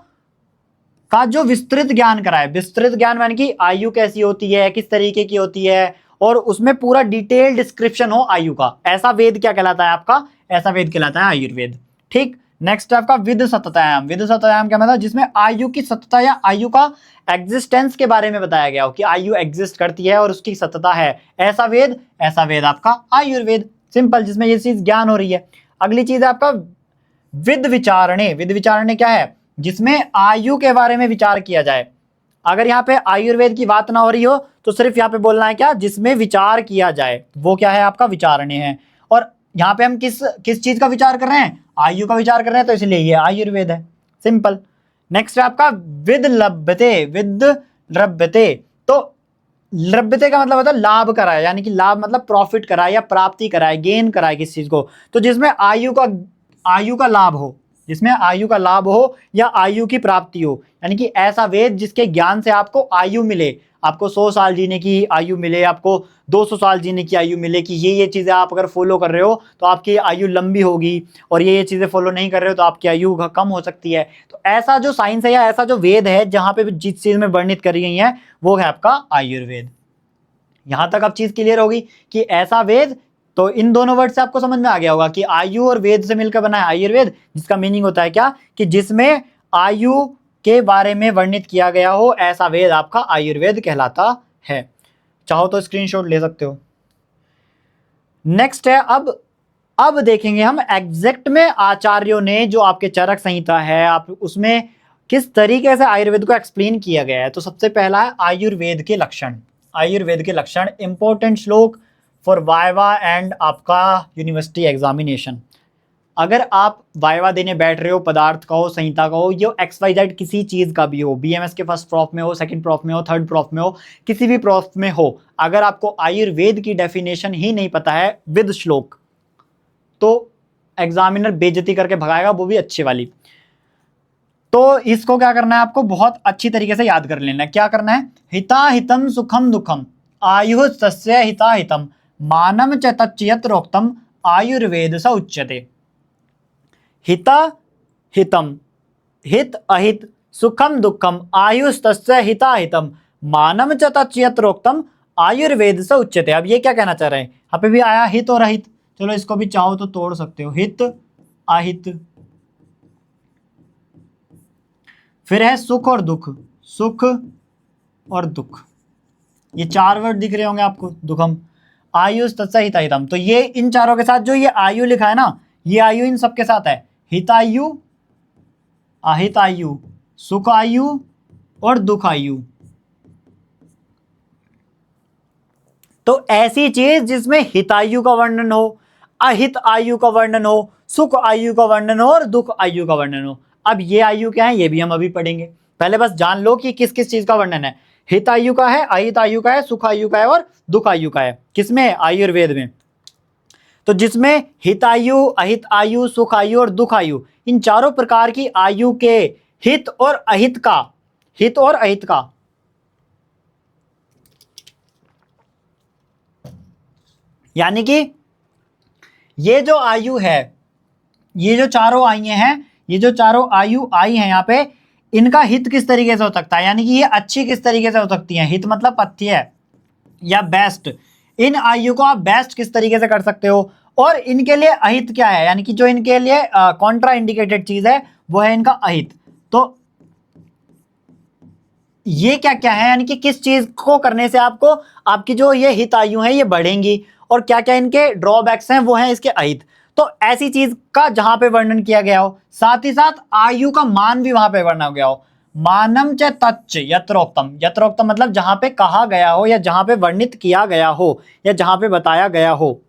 का जो विस्तृत ज्ञान कराए, विस्तृत ज्ञान यानी कि आयु कैसी होती है, किस तरीके की होती है, और उसमें पूरा डिटेल डिस्क्रिप्शन हो आयु का, ऐसा वेद क्या कहलाता है आपका, ऐसा वेद कहलाता है आयुर्वेद। ठीक, नेक्स्ट आपका विद सततायाम। विद सततायाम क्या मतलब, जिसमें आयु की सतता या आयु का एग्जिस्टेंस के बारे में बताया गया हो कि आयु एग्जिस्ट करती है और उसकी सतता है, ऐसा वेद आपका आयुर्वेद। सिंपल, जिसमें ये चीज ज्ञान हो रही है। अगली चीज है आपका विद विचारणे। विद विचारणे क्या है, जिसमें आयु के बारे में विचार किया जाए। अगर यहाँ पे आयुर्वेद की बात ना हो रही हो तो सिर्फ यहाँ पे बोलना है क्या, जिसमें विचार किया जाए, वो क्या है आपका विचारणे है। और यहाँ पे हम किस चीज का विचार कर रहे हैं, आयु का विचार कर रहे हैं, तो इसलिए ये आयुर्वेद है। सिंपल। नेक्स्ट है आपका विद लभ्यते। विद लभ्यते, तो लभ्यते का मतलब होता है लाभ कराए, यानी कि लाभ मतलब प्रॉफिट कराए या प्राप्ति कराए, गेन कराए किस चीज को। तो जिसमें आयु का लाभ हो, जिसमें आयु का लाभ हो या आयु की प्राप्ति हो, यानी कि ऐसा वेद जिसके ज्ञान से आपको आयु मिले, आपको 100 साल जीने की आयु मिले, आपको 200 साल जीने की आयु मिले, कि ये चीजें आप अगर फॉलो कर रहे हो तो आपकी आयु लंबी होगी, और ये चीजें फॉलो नहीं कर रहे हो तो आपकी आयु कम हो सकती है। तो ऐसा जो साइंस है या ऐसा जो वेद है जहां पे जिस चीज में वर्णित करी गई है वो है आपका आयुर्वेद। यहां तक अब चीज क्लियर होगी कि ऐसा वेद तो इन दोनों वर्ड से आपको समझ में आ गया होगा कि आयु और वेद से मिलकर बना है आयुर्वेद, जिसका मीनिंग होता है क्या कि जिसमें आयु के बारे में वर्णित किया गया हो, ऐसा वेद आपका आयुर्वेद कहलाता है। चाहो तो स्क्रीनशॉट ले सकते हो। नेक्स्ट है अब देखेंगे हम एग्जैक्ट में आचार्यों ने जो आपके चरक संहिता है आप उसमें किस तरीके से आयुर्वेद को एक्सप्लेन किया गया है। तो सबसे पहला है आयुर्वेद के लक्षण। आयुर्वेद के लक्षण इंपॉर्टेंट श्लोक फॉर वाइवा एंड आपका यूनिवर्सिटी एग्जामिनेशन। अगर आप वाइवा देने बैठ रहे हो, पदार्थ का हो, संहिता का हो, ये XYZ किसी चीज का भी हो, BMS के फर्स्ट प्रॉफ में हो, सेकंड प्रॉफ में हो, थर्ड प्रॉफ में हो, किसी भी प्रॉफ में हो, अगर आपको आयुर्वेद की डेफिनेशन ही नहीं पता है विद श्लोक, तो एग्जामिनर बेइज्जती करके भगाएगा, वो भी अच्छी वाली। तो इसको क्या करना है, आपको बहुत अच्छी तरीके से याद कर लेना है। क्या करना है, हिता हितम सुखम दुखम आयु तस्य हिता हितम मानम च तच्चयत रोक्तम आयुर्वेद स उच्यते। हिता हितम, हित अहित, सुखम दुखम आयुष तस्य हिता हितम मानम च तच्चयत रोक्तम आयुर्वेद स उच्यते। अब ये क्या कहना चाह रहे हैं, यहाँ पे भी आया हित और अहित, चलो इसको भी चाहो तो तोड़ सकते हो, हित अहित। फिर है सुख और दुख, सुख और दुख, ये चार वर्ड दिख रहे होंगे आपको, दुखम आयुष तत्स हिताहितम। तो ये इन चारों के साथ जो ये आयु लिखा है ना, ये आयु इन सबके साथ है, हितायु, अहितायु, सुख आयु और दुख आयु। तो ऐसी चीज जिसमें हितायु का वर्णन हो, अहित आयु का वर्णन हो, सुख आयु का वर्णन हो और दुख आयु का वर्णन हो। अब ये आयु क्या है ये भी हम अभी पढ़ेंगे, पहले बस जान लो कि किस किस चीज का वर्णन है। हित आयु का है, अहित आयु का है, सुख आयु का है और दुख आयु का है। किसमें, आयुर्वेद में। तो जिसमें हितायु, अहित आयु, सुख आयु और दुख आयु, इन चारों प्रकार की आयु के हित और अहित का, हित और अहित का, यानी कि ये जो आयु है, ये जो चारों आयु हैं, ये जो चारों आयु आई है यहाँ पे, इनका हित किस तरीके से हो सकता है, यानी कि ये अच्छी किस तरीके से हो सकती है। हित मतलब पथ्य या बेस्ट, इन आयु को आप बेस्ट किस तरीके से कर सकते हो। और इनके लिए अहित क्या है, यानी कि जो इनके लिए कॉन्ट्रा इंडिकेटेड चीज है वो है इनका अहित। तो ये क्या क्या है, यानी कि किस चीज को करने से आपको आपकी जो ये हित आयु है ये बढ़ेंगी, और क्या क्या इनके ड्रॉबैक्स हैं वो हैं इसके अहित। तो ऐसी चीज का जहां पे वर्णन किया गया हो, साथ ही साथ आयु का मान भी वहां पे वर्णन गया हो। मानम च तच्च यत्रोक्तम, यत्रोक्तम मतलब जहां पे कहा गया हो या जहां पे वर्णित किया गया हो या जहां पे बताया गया हो।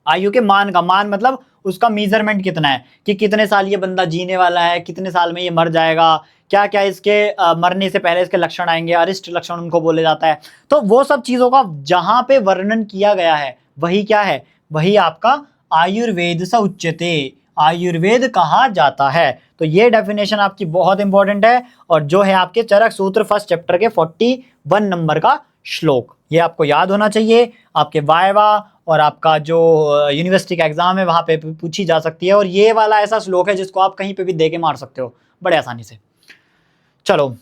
आयु के मान का, मान मतलब उसका मेजरमेंट कितना है, कि कितने साल ये बंदा जीने वाला है, कितने साल में ये मर जाएगा, क्या क्या इसके मरने से पहले इसके लक्षण आएंगे, अरिष्ट लक्षण उनको बोले जाता है। तो वो सब चीजों का जहां पे वर्णन किया गया है वही क्या है, वही आपका आयुर्वेद स उच्यते, आयुर्वेद कहा जाता है। तो ये डेफिनेशन आपकी बहुत इंपॉर्टेंट है, और जो है आपके चरक सूत्र फर्स्ट चैप्टर के 41 नंबर का श्लोक, ये आपको याद होना चाहिए। आपके वाइवा और आपका जो यूनिवर्सिटी का एग्जाम है वहां पे पूछी जा सकती है, और ये वाला ऐसा श्लोक है जिसको आप कहीं पे भी दे के मार सकते हो बड़े आसानी से। चलो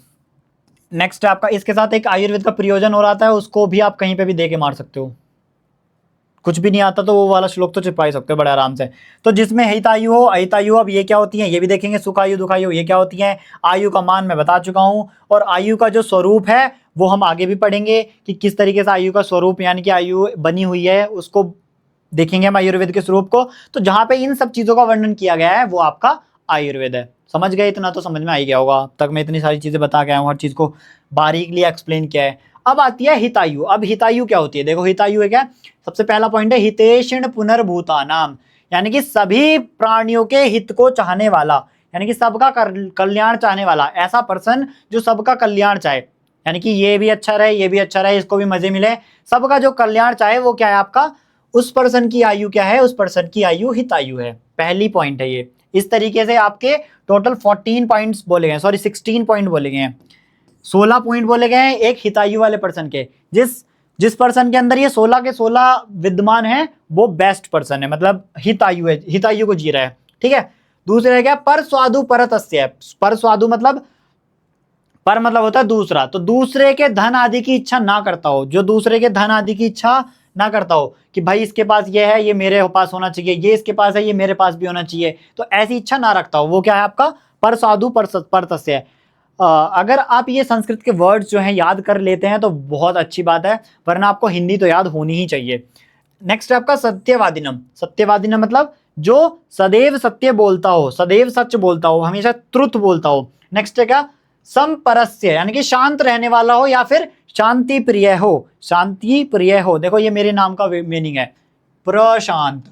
नेक्स्ट है आपका, इसके साथ एक आयुर्वेद का प्रयोजन हो रहा है, उसको भी आप कहीं पे भी दे के मार सकते हो। कुछ भी नहीं आता तो वो वाला श्लोक तो चिपका ही सकते हो बड़े आराम से। तो जिसमें हितायु हो, अहितायु, अब ये क्या होती है ये भी देखेंगे। सुखायु दुखायु ये क्या होती है, आयु का मान मैं बता चुका हूँ, और आयु का जो स्वरूप है वो हम आगे भी पढ़ेंगे कि किस तरीके से आयु का स्वरूप यानी कि आयु बनी हुई है, उसको देखेंगे हम आयुर्वेद के स्वरूप को। तो जहां पे इन सब चीजों का वर्णन किया गया है वो आपका आयुर्वेद है। समझ गए, इतना तो समझ में आ ही गया होगा, अब तक मैं इतनी सारी चीजें बता के आया हूँ, हर चीज को बारीकली एक्सप्लेन किया है। अब आती है हितायु। अब हितायु क्या होती है, देखो हितायु है क्या, सबसे पहला पॉइंट है हितेषण पुनर्भूतानाम, यानी कि सभी प्राणियों के हित को चाहने वाला, यानी कि सबका कल्याण चाहने वाला, ऐसा पर्सन जो सबका कल्याण चाहे, यानी कि ये भी अच्छा रहे, ये भी अच्छा रहे, इसको भी मजे मिले, सबका जो कल्याण चाहे वो क्या है आपका, उस पर्सन की आयु क्या है, उस पर्सन की आयु हितायु है। पहली पॉइंट है ये। इस तरीके से आपके टोटल 14 पॉइंट्स बोले गए, सॉरी 16 पॉइंट बोले गए हैं, 16 पॉइंट बोले गए हैं एक हितायु वाले पर्सन के। जिस पर्सन के अंदर ये 16 के 16 विद्यमान है वो बेस्ट पर्सन है, मतलब हितायु है, हितायु को जी रहा है, ठीक है। दूसरे क्या, पर स्वादु परतस्य, पर स्वादु मतलब, पर मतलब होता है दूसरा, तो दूसरे के धन आदि की इच्छा ना करता हो, जो दूसरे के धन आदि की इच्छा ना करता हो कि भाई इसके पास ये है, ये मेरे पास होना चाहिए, ये इसके पास है, ये मेरे पास भी होना चाहिए, तो ऐसी इच्छा ना रखता हो। वो क्या है आपका पर साधु पर तस्य है। अगर आप ये संस्कृत के वर्ड्स जो हैं याद कर लेते हैं तो बहुत अच्छी बात है, वरना आपको हिंदी तो याद होनी ही चाहिए। नेक्स्ट है आपका सत्यवादिनम। सत्यवादिनम मतलब जो सदैव सत्य बोलता हो, सदैव सच बोलता हो, हमेशा ट्रुथ बोलता हो। नेक्स्ट है क्या समपरस्य, यानी कि शांत रहने वाला हो या फिर शांति प्रिय हो। शांति प्रिय हो, देखो ये मेरे नाम का मीनिंग है प्रशांत।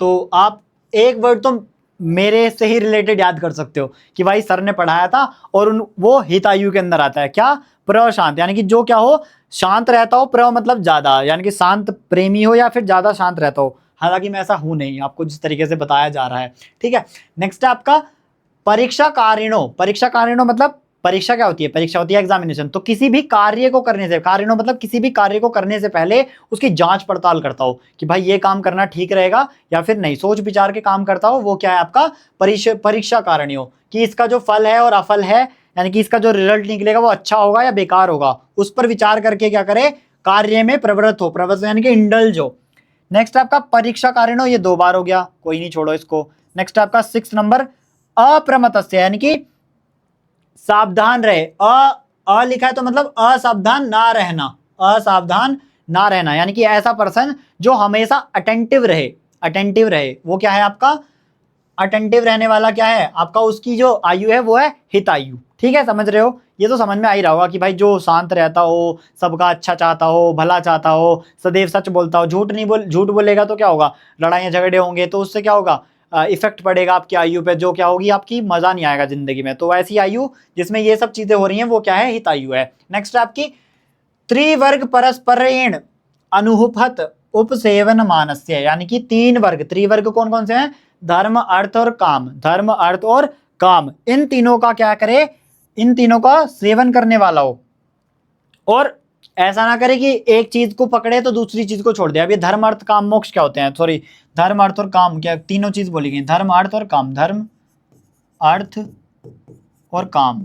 तो आप एक वर्ड तो मेरे से ही रिलेटेड याद कर सकते हो कि भाई सर ने पढ़ाया था, और वो हितायु के अंदर आता है क्या प्रशांत, यानी कि जो क्या हो शांत रहता हो। प्र मतलब ज्यादा, यानी कि शांत प्रेमी हो या फिर ज्यादा शांत रहता हो। हालांकि मैं ऐसा हूं नहीं, आपको जिस तरीके से बताया जा रहा है, ठीक है। नेक्स्ट है आपका परीक्षा कारिणो। परीक्षा कारिणो मतलब परीक्षा क्या होती है, परीक्षा होती है एग्जामिनेशन। तो किसी भी कार्य को करने से, कारिणो मतलब किसी भी कार्य को करने से पहले उसकी जांच पड़ताल करता हो कि भाई ये काम करना ठीक रहेगा या फिर नहीं, सोच विचार के काम करता हो, वो क्या है आपका परीक्षा कारणियो। कि इसका जो फल है और अफल है, यानी कि इसका जो रिजल्ट निकलेगा वो अच्छा होगा या बेकार होगा, उस पर विचार करके क्या करे कार्य में प्रवृत्त हो। प्रवृत्त यानी कि इंडल्ज हो। नेक्स्ट आपका परीक्षा कारिणो, ये 2 बार हो गया, कोई नहीं छोड़ो इसको। नेक्स्ट आपका 6 नंबर अप्रमतस्य, यानी कि सावधान रहे। अ लिखा है तो मतलब असावधान ना रहना, असावधान ना रहना, यानी कि ऐसा पर्सन जो हमेशा अटेंटिव रहे। अटेंटिव रहे वो क्या है आपका अटेंटिव रहने वाला क्या है आपका, उसकी जो आयु है वो है हितायु। ठीक है, समझ रहे हो, ये तो समझ में आ ही रहा होगा कि भाई जो शांत रहता हो, सबका अच्छा चाहता हो, भला चाहता हो, सदैव सच बोलता हो, झूठ बोलेगा तो क्या होगा, लड़ाइयाँ झगड़े होंगे, तो उससे क्या होगा इफेक्ट पड़ेगा आपकी आयु पे, जो क्या होगी आपकी मजा नहीं आएगा जिंदगी में। तो ऐसी आयु जिसमें ये सब चीजें हो रही हैं वो क्या है हितायु है। नेक्स्ट आपकी त्रिवर्ग परस्परेण अनुपहत उपसेवन मानस्य, यानी कि 3 वर्ग। त्रिवर्ग कौन कौन से हैं, धर्म अर्थ और काम। धर्म अर्थ और काम, इन तीनों का क्या करे, इन तीनों का सेवन करने वाला हो। और ऐसा ना करे कि एक चीज को पकड़े तो दूसरी चीज को छोड़ दे। अब ये धर्म अर्थ काम मोक्ष क्या होते हैं, सॉरी धर्म अर्थ और काम, क्या तीनों चीज बोली गई, धर्म अर्थ और काम, धर्म अर्थ और काम।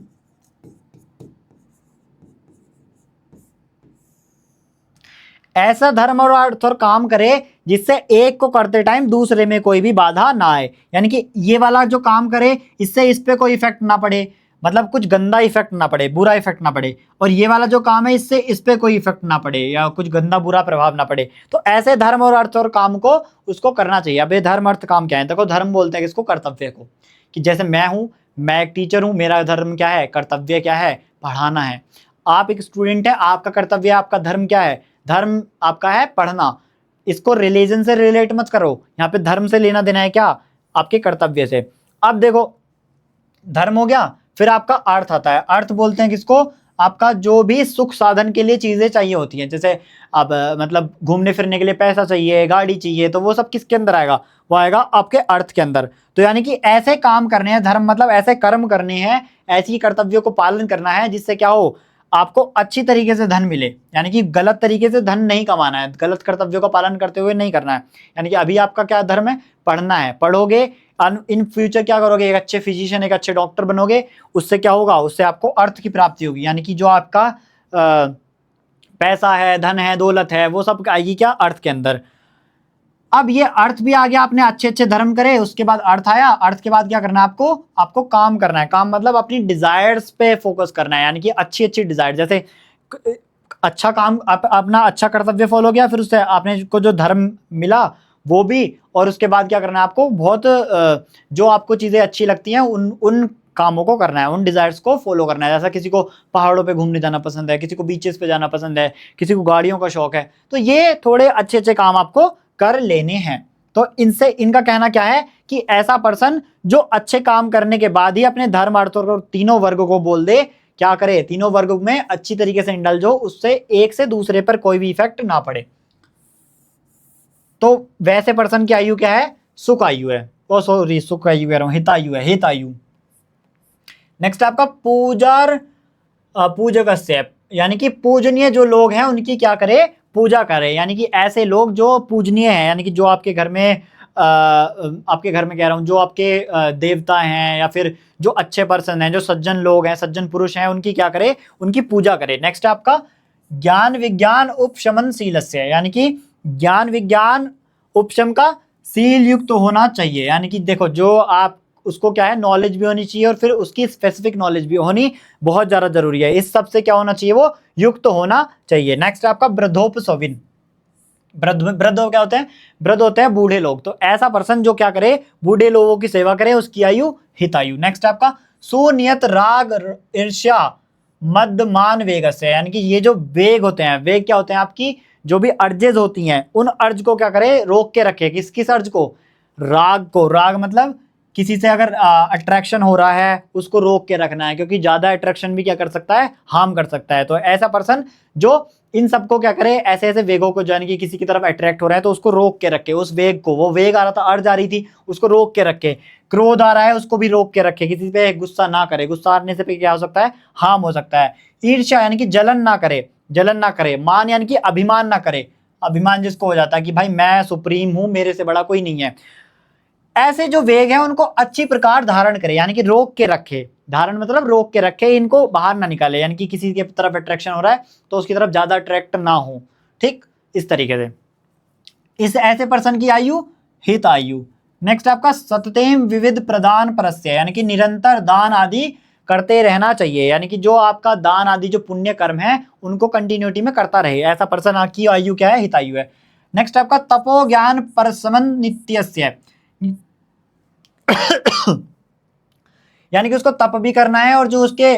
ऐसा धर्म और अर्थ और काम करे जिससे एक को करते टाइम दूसरे में कोई भी बाधा ना आए, यानी कि ये वाला जो काम करे इससे इस पे कोई इफेक्ट ना पड़े, मतलब कुछ गंदा इफेक्ट ना पड़े, बुरा इफेक्ट ना पड़े, और ये वाला जो काम है इससे इस पे कोई इफेक्ट ना पड़े या कुछ गंदा बुरा प्रभाव ना पड़े। तो ऐसे धर्म और अर्थ और काम को उसको करना चाहिए। अब ये धर्म अर्थ काम क्या है, देखो धर्म बोलते हैं किसको, कर्तव्य को। कि जैसे मैं हूं, मैं एक टीचर हूं, मेरा धर्म क्या है, कर्तव्य क्या है, पढ़ाना है। आप एक स्टूडेंट है, आपका कर्तव्य, आपका धर्म क्या है, धर्म आपका है पढ़ना। इसको रिलीजन से रिलेट मत करो, यहाँ पे धर्म से लेना देना है क्या, आपके कर्तव्य से। अब देखो धर्म हो गया, फिर आपका अर्थ आता है। अर्थ बोलते हैं किसको, आपका जो भी सुख साधन के लिए चीजें चाहिए होती हैं, जैसे अब मतलब घूमने फिरने के लिए पैसा चाहिए, गाड़ी चाहिए, तो वो सब किसके अंदर आएगा, वो आएगा आपके अर्थ के अंदर। तो यानी कि ऐसे काम करने हैं, धर्म मतलब ऐसे कर्म करने हैं, ऐसी कर्तव्यों को पालन करना है जिससे क्या हो आपको अच्छी तरीके से धन मिले। यानी कि गलत तरीके से धन नहीं कमाना है, गलत कर्तव्यों का पालन करते हुए नहीं करना है। यानी कि अभी आपका क्या धर्म है, पढ़ना है, पढ़ोगे, इन फ्यूचर क्या करोगे, एक अच्छे फिजिशियन, एक अच्छे डॉक्टर बनोगे, उससे क्या होगा, उससे आपको अर्थ की प्राप्ति होगी। यानी कि जो आपका पैसा है, धन है, दौलत है, वो सब आएगी क्या, अर्थ के अंदर। अब ये अर्थ भी आ गया, आपने अच्छे अच्छे धर्म करे, उसके बाद अर्थ आया, अर्थ के बाद क्या करना है आपको, आपको काम करना है। काम मतलब अपनी डिजायर्स पे फोकस करना है, यानी कि अच्छी अच्छी डिजायर, जैसे अच्छा काम अपना अच्छा कर्तव्य फॉलो किया, फिर उससे आपने को जो धर्म मिला वो भी, और उसके बाद क्या करना है आपको, बहुत जो आपको चीजें अच्छी लगती हैं उन उन कामों को करना है, उन डिजायर्स को फॉलो करना है। जैसा किसी को पहाड़ों पे घूमने जाना पसंद है, किसी को बीचेस पे जाना पसंद है, किसी को गाड़ियों का शौक है, तो ये थोड़े अच्छे अच्छे काम आपको कर लेने हैं। तो इनसे इनका कहना क्या है कि ऐसा पर्सन जो अच्छे काम करने के बाद ही अपने धर्म अर्थ और तीनों वर्ग को बोल दे, क्या करे, तीनों वर्ग में अच्छी तरीके से इंडल्ज हो, उससे एक से दूसरे पर कोई भी इफेक्ट ना पड़े। तो वैसे पर्सन की आयु क्या है, सुख आयु है, ओ सॉरी सुख आयु कह रहा हूं, हितायु है, हितायु। नेक्स्ट आपका पूजक, यानी कि पूजनीय जो लोग हैं उनकी क्या करे, पूजा करे। यानी कि ऐसे लोग जो पूजनीय हैं, यानी कि जो आपके घर में आपके घर में कह रहा हूं, जो आपके देवता हैं या फिर जो अच्छे पर्सन हैं, जो सज्जन लोग हैं, सज्जन पुरुष हैं, उनकी क्या करे, उनकी पूजा करे। नेक्स्ट आपका ज्ञान विज्ञान उपशमनशीलस्य, यानी कि ज्ञान विज्ञान उपशम का शील युक्त होना चाहिए। यानी कि देखो जो आप उसको क्या है, नॉलेज भी होनी चाहिए और फिर उसकी स्पेसिफिक नॉलेज भी होनी बहुत ज्यादा जरूरी है। इस सब से क्या होना चाहिए, वो युक्त होना चाहिए। नेक्स्ट आपका वृद्धोपस्विन। वृद्ध क्या होते हैं, वृद्ध होते हैं बूढ़े लोग। तो ऐसा पर्सन जो क्या करे, बूढ़े लोगों की सेवा करे, उसकी आयु हितायु। नेक्स्ट आपका सुनियत राग ईर्ष्या मदमान वेग से, यानी कि ये जो वेग होते हैं, वेग क्या होते हैं, आपकी जो भी अर्जेज होती हैं उन अर्ज को क्या करे, रोक के रखे। किस किस अर्ज को, राग को। राग मतलब किसी से अगर अट्रैक्शन हो रहा है उसको रोक के रखना है, क्योंकि ज्यादा अट्रैक्शन भी क्या कर सकता है, हार्म कर सकता है। तो ऐसा पर्सन जो इन सबको क्या करे, ऐसे ऐसे वेगों को, यानी कि किसी की तरफ अट्रैक्ट हो रहा है तो उसको रोक के रखे, उस वेग को, वो वेग आ रहा था, अर्ज आ रही थी, उसको रोक के रखे। क्रोध आ रहा है उसको भी रोक के रखे, किसी पे गुस्सा ना करे, गुस्सा आने से क्या हो सकता है, हार्म हो सकता है। ईर्ष्या यानी कि जलन ना करे, जलन ना करे। मान यानी कि अभिमान ना करे, अभिमान जिसको हो जाता है कि भाई मैं सुप्रीम हूं, मेरे से बड़ा कोई नहीं है। ऐसे जो वेग है उनको अच्छी प्रकार धारण करे, यानी कि रोक के रखे। धारण मतलब रोक के रखे, इनको बाहर ना निकाले, यानी कि किसी की तरफ अट्रैक्शन हो रहा है तो उसकी तरफ ज्यादा अट्रैक्ट ना हो। ठीक, इस तरीके से इस ऐसे पर्सन की आयु हित आयु। नेक्स्ट आपका सततेम विविध प्रदान परस्य, यानी कि निरंतर दान आदि करते रहना चाहिए, यानी कि जो आपका दान आदि जो पुण्य कर्म है उनको कंटिन्यूटी में करता रहे। ऐसा पर्सन की आयु क्या है, हितायु है। नेक्स्ट आपका तपो ज्ञान परसमन नित्यस्य, यानी कि उसको तप भी करना है और जो उसके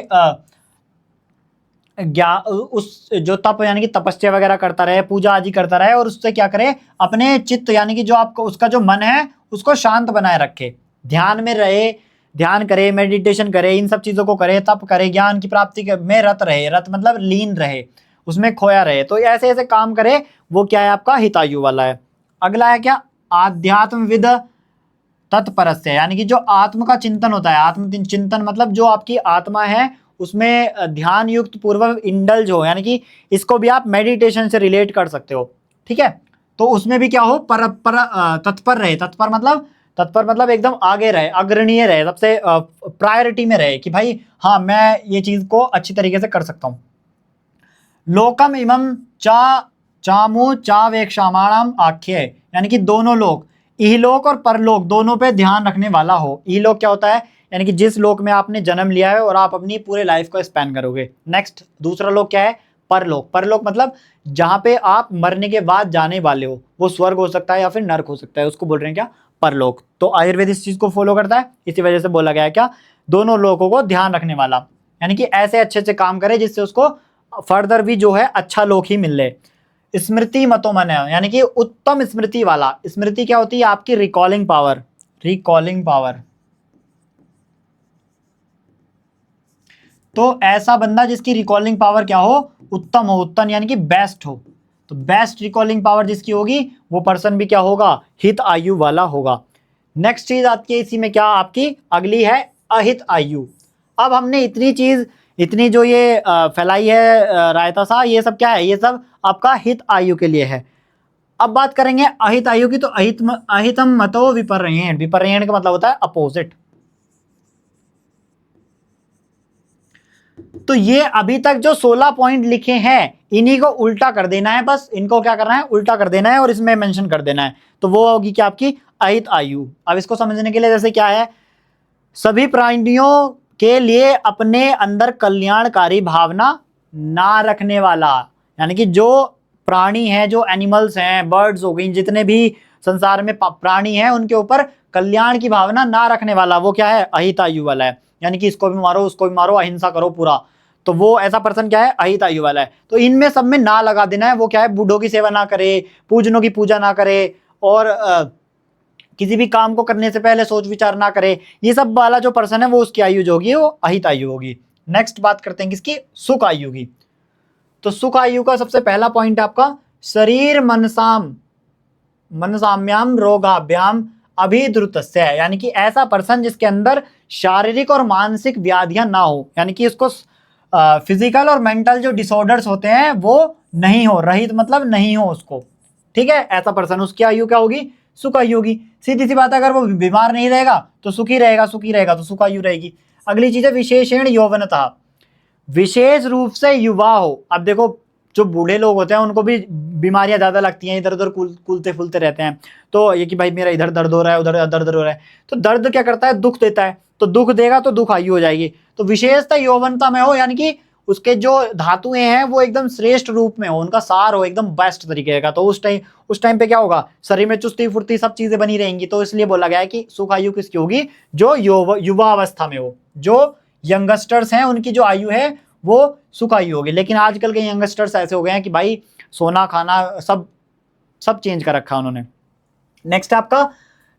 उस जो तप यानी कि तपस्या वगैरह करता रहे, पूजा आदि करता रहे, और उससे क्या करे, अपने चित्त यानी कि जो आपको उसका जो मन है उसको शांत बनाए रखे, ध्यान में रहे, ध्यान करे, मेडिटेशन करे, इन सब चीजों को करे, तप करे, ज्ञान की प्राप्ति में रत रहे, रत मतलब लीन रहे, उसमें खोया रहे। तो ऐसे ऐसे काम करे, वो क्या है, आपका हितायु वाला है। अगला है क्या, आध्यात्म विद तत्परस्य, यानी कि जो आत्म का चिंतन होता है, आत्म चिंतन मतलब जो आपकी आत्मा है उसमें ध्यान युक्त पूर्वक इंडल्ज हो, यानी कि इसको भी आप मेडिटेशन से रिलेट कर सकते हो। ठीक है, तो उसमें भी क्या हो, तत्पर रहे। तत्पर मतलब एकदम आगे रहे, अग्रणीय रहे, सबसे प्रायोरिटी में रहे कि भाई हाँ मैं ये चीज को अच्छी तरीके से कर सकता हूं। लोकम इमं चा चामु चावेक्षामाणम आख्ये, यानी कि दोनों लोग, इहलोक और परलोक दोनों पे ध्यान रखने वाला हो। इहलोक क्या होता है, यानी कि जिस लोक में आपने जन्म लिया है और आप अपनी पूरे लाइफ को स्पेंड करोगे। नेक्स्ट दूसरा लोक क्या है, परलोक। परलोक मतलब जहां पे आप मरने के बाद जाने वाले हो, वो स्वर्ग हो सकता है या फिर नर्क हो सकता है, उसको बोल रहे हैं क्या, परलोक। तो आयुर्वेद इस चीज को फॉलो करता है, इसी वजह से बोला गया है क्या, दोनों लोगों को ध्यान रखने वाला, यानी कि ऐसे अच्छे अच्छे काम करे जिससे उसको फर्दर भी जो है अच्छा लोक ही मिल रहे। स्मृति मतो मन, यानी कि उत्तम स्मृति वाला। स्मृति क्या होती है, आपकी रिकॉलिंग पावर, रिकॉलिंग पावर। तो ऐसा बंदा जिसकी रिकॉलिंग पावर क्या हो, उत्तम हो, उत्तम यानी कि बेस्ट हो। तो बेस्ट रिकॉलिंग पावर जिसकी होगी वो पर्सन भी क्या होगा, हित आयु वाला होगा। नेक्स्ट चीज आती है इसी में क्या, आपकी अगली है अहित आयु। अब हमने इतनी चीज, इतनी जो ये फैलाई है रायता सा, ये सब क्या है, ये सब आपका हित आयु के लिए है। अब बात करेंगे अहित आयु की। तो अहितम मतो विपर्ययेण, विपर्ययेण का मतलब होता है अपोजिट। तो ये अभी तक जो 16 पॉइंट लिखे हैं इन्हीं को उल्टा कर देना है, बस इनको क्या करना है, उल्टा कर देना है और इसमें मेंशन कर देना है। तो वो होगी क्या, आपकी अहित आयु। अब इसको समझने के लिए जैसे क्या है, सभी प्राणियों के लिए अपने अंदर कल्याणकारी भावना ना रखने वाला, यानी कि जो प्राणी है, जो एनिमल्स हैं, बर्ड्स हो गई, जितने भी संसार में प्राणी हैं, उनके ऊपर कल्याण की भावना ना रखने वाला, वो क्या है, अहित आयु वाला है। यानी कि इसको भी मारो, उसको भी मारो, अहिंसा करो पूरा। तो वो ऐसा पर्सन क्या है, अहित आयु वाला है। तो इनमें सब में ना लगा देना है। वो क्या है, बूढ़ों की सेवा ना करे, पूजनों की पूजा ना करे, और किसी भी काम को करने से पहले सोच विचार ना करे। ये सब वाला जो पर्सन है वो उसकी आयु जो होगी वो अहित आयु होगी। नेक्स्ट बात करते हैं किसकी, सुख आयु की। तो सुख आयु का सबसे पहला पॉइंट आपका शरीर मनसाम्याम रोगाभ्याम अभिद्रुतस्य है, यानी कि ऐसा पर्सन जिसके अंदर शारीरिक और मानसिक व्याधियां ना हो, यानी कि इसको फिजिकल और मेंटल जो डिसऑर्डर्स होते हैं वो नहीं हो, रहित मतलब नहीं हो उसको। ठीक है, ऐसा पर्सन, उसकी आयु क्या होगी, सुख आयु होगी। सीधी सी बात है, अगर वो बीमार नहीं रहेगा तो सुखी रहेगा, सुखी रहेगा तो सुख आयु रहेगी। अगली चीज है विशेषण यौवनता, विशेष रूप से युवा हो। अब देखो जो बूढ़े लोग होते हैं उनको भी बीमारियां ज़्यादा लगती हैं, इधर उधर कूलते फूलते रहते हैं। तो ये कि भाई मेरा इधर दर्द हो रहा है, उधर दर्द हो रहा है, तो दर्द क्या करता है, दुख देता है, तो दुख देगा तो दुख आयु हो जाएगी। तो विशेषता यौवनता में हो, यानी कि उसके जो धातुएं हैं वो एकदम श्रेष्ठ रूप में हो, उनका सार हो एकदम बेस्ट तरीके का। तो उस टाइम पे क्या होगा, शरीर में चुस्ती फुर्ती सब चीजें बनी रहेंगी। तो इसलिए बोला गया है कि सुख आयु किसकी होगी, जो युवा अवस्था में हो, जो यंगस्टर्स हैं उनकी जो आयु है वो सुख आयु होगी। लेकिन आजकल के यंगस्टर्स ऐसे हो गए हैं कि भाई सोना खाना सब चेंज कर रखा उन्होंने। नेक्स्ट आपका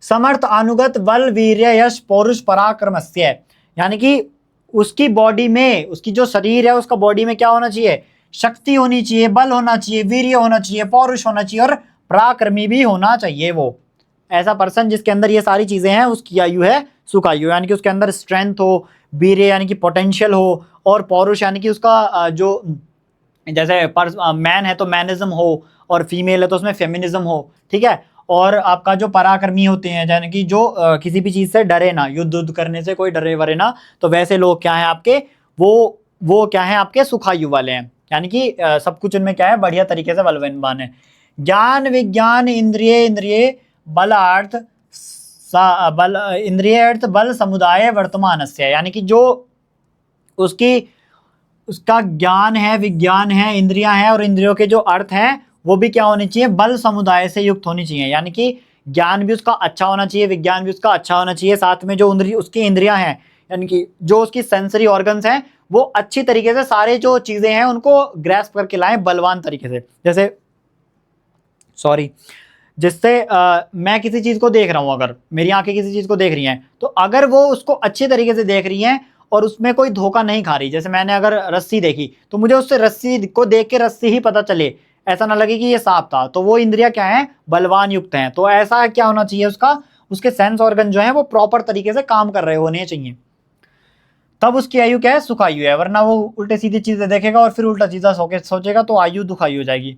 समर्थ अनुगत बल वीर्य यश पौरुष पराक्रमस्य, यानी कि उसकी बॉडी में, उसकी जो शरीर है उसका बॉडी में क्या होना चाहिए, शक्ति होनी चाहिए, बल होना चाहिए, वीर्य होना चाहिए, पौरुष होना चाहिए और पराक्रमी भी होना चाहिए। वो ऐसा पर्सन जिसके अंदर ये सारी चीजें हैं उसकी आयु है सुख आयु, यानी कि उसके अंदर स्ट्रेंथ हो, वीर्य यानी कि पोटेंशियल हो, और पौरुष यानी कि उसका जो जैसे मैन है तो मैनिज्म हो, और फीमेल है तो उसमें फेमिनिज्म हो, ठीक है। और आपका जो पराक्रमी होते हैं यानी कि जो किसी भी चीज से डरे ना, युद्ध करने से कोई डरे वरे ना, तो वैसे लोग क्या है आपके, वो क्या है आपके सुखायु वाले हैं, यानी कि सब कुछ उनमें क्या है बढ़िया तरीके से बलवान है। ज्ञान विज्ञान इंद्रिय बलार्थ बल इंद्रिय अर्थ बल समुदाय वर्तमान से, यानी कि जो उसका ज्ञान है, विज्ञान है, इंद्रियां हैं, और इंद्रियों के जो अर्थ हैं वो भी क्या होनी चाहिए, बल समुदाय से युक्त होनी चाहिए। यानी कि ज्ञान भी उसका अच्छा होना चाहिए, विज्ञान भी उसका अच्छा होना चाहिए, साथ में जो उसकी इंद्रियां हैं यानी कि जो उसकी सेंसरी ऑर्गन्स हैं वो अच्छी तरीके से सारे जो चीजें हैं उनको ग्रैस्प करके लाएं बलवान तरीके से। जैसे जिससे मैं किसी चीज को देख रहा हूं, अगर मेरी आंखें किसी चीज को देख रही हैं, तो अगर वो उसको अच्छे तरीके से देख रही हैं और उसमें कोई धोखा नहीं खा रही, जैसे मैंने अगर रस्सी देखी तो मुझे उससे रस्सी को देख के रस्सी ही पता चले, ऐसा ना लगे कि ये सांप था, तो वो इंद्रियां क्या है, बलवान युक्त हैं। तो ऐसा क्या होना चाहिए, उसके सेंस ऑर्गन जो है वो प्रॉपर तरीके से काम कर रहे होने चाहिए, तब उसकी आयु क्या है, सुखायु है। वरना वो उल्टे सीधी चीजें देखेगा और फिर उल्टा सीधा सोचेगा तो आयु दुखायु हो जाएगी।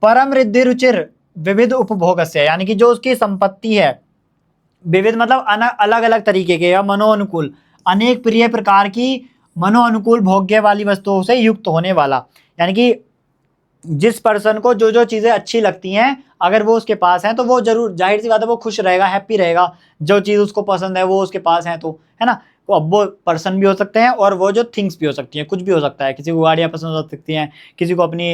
परम रिद्धि रुचिर विविध उपभोग से, यानी कि जो उसकी संपत्ति है, विविध मतलब अलग अलग तरीके के या मनोअनुकूल, अनेक प्रिय प्रकार की मनोअनुकूल भोग्य वाली वस्तुओं से युक्त होने वाला, यानी कि जिस पर्सन को जो जो चीजें अच्छी लगती हैं अगर वो उसके पास है तो वो जरूर, जाहिर सी बात है, वो खुश रहेगा, हैप्पी रहेगा। जो चीज उसको पसंद है वो उसके पास है, तो है ना। तो अब वो पर्सन भी हो सकते हैं और वो जो थिंग्स भी हो सकती हैं, कुछ भी हो सकता है। किसी को गाड़ियाँ पसंद हो सकती हैं, किसी को अपनी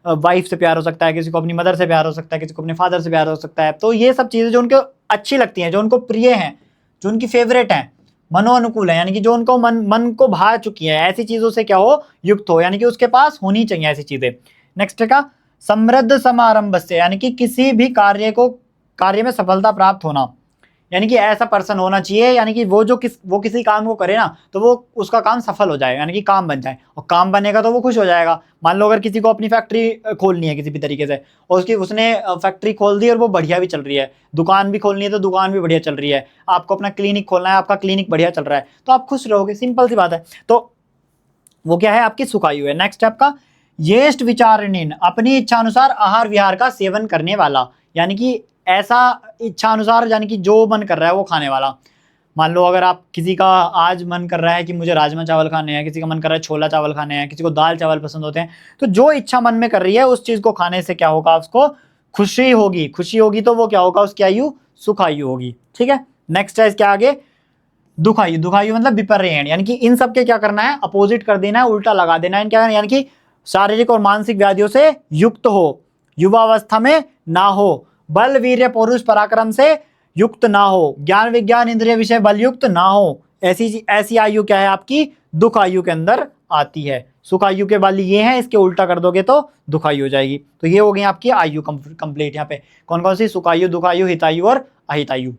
वाइफ से प्यार हो सकता है, किसी को अपनी मदर से प्यार हो सकता है, किसी को अपने फादर से प्यार हो सकता है। तो ये सब चीज़ें जो उनको अच्छी लगती हैं, जो उनको प्रिय हैं, जो उनकी फेवरेट हैं, मनोअनुकूल है, यानी कि जो उनको मन को भा चुकी है, ऐसी चीज़ों से क्या हो, युक्त हो, यानी कि उसके पास होनी चाहिए ऐसी चीज़ें। नेक्स्ट का समृद्ध समारंभ से, यानी कि किसी भी कार्य में सफलता प्राप्त होना, यानी कि ऐसा पर्सन होना चाहिए, यानी कि वो किसी काम को करे ना तो वो उसका काम सफल हो जाए, यानी कि काम बन जाए, और काम बनेगा तो वो खुश हो जाएगा। मान लो अगर किसी को अपनी फैक्ट्री खोलनी है किसी भी तरीके से, और उसने फैक्ट्री खोल दी और वो बढ़िया भी चल रही है, दुकान भी खोलनी है तो दुकान भी बढ़िया चल रही है, आपको अपना क्लिनिक खोलना है, आपका क्लिनिक बढ़िया चल रहा है, तो आप खुश रहोगे, सिंपल सी बात है। तो वो क्या है, आपकी सुखायु है। नेक्स्ट आपका ज्येष्ठ विचारणीन, अपनी इच्छा अनुसार आहार विहार का सेवन करने वाला, यानी कि ऐसा इच्छा अनुसार, यानी कि जो मन कर रहा है वो खाने वाला। मान लो अगर आप किसी का आज मन कर रहा है कि मुझे राजमा चावल खाने हैं, किसी का मन कर रहा है छोला चावल खाने हैं, किसी को दाल चावल पसंद होते हैं, तो जो इच्छा मन में कर रही है उस चीज को खाने से क्या होगा, उसको खुशी होगी तो वो क्या होगा, उसकी आयु सुखायु होगी। ठीक है। नेक्स्ट है क्या आगे, दुखायु मतलब विपर्यण, यानी कि इन सब के क्या करना है, अपोजिट कर देना है, उल्टा लगा देना है, क्या यानी कि शारीरिक और मानसिक व्याधियों से युक्त हो, युवावस्था में ना हो, बल वीर्य पौरुष पराक्रम से युक्त ना हो, ज्ञान विज्ञान इंद्रिय विषय बल युक्त ना हो, ऐसी आयु क्या है आपकी, दुख आयु के अंदर आती है। सुख आयु के वाली ये है, इसके उल्टा कर दोगे तो दुखायु हो जाएगी। तो ये हो गई आपकी आयु कंप्लीट। यहाँ पे कौन कौन सी, सुखायु, दुखायु, हितायु और अहितायु।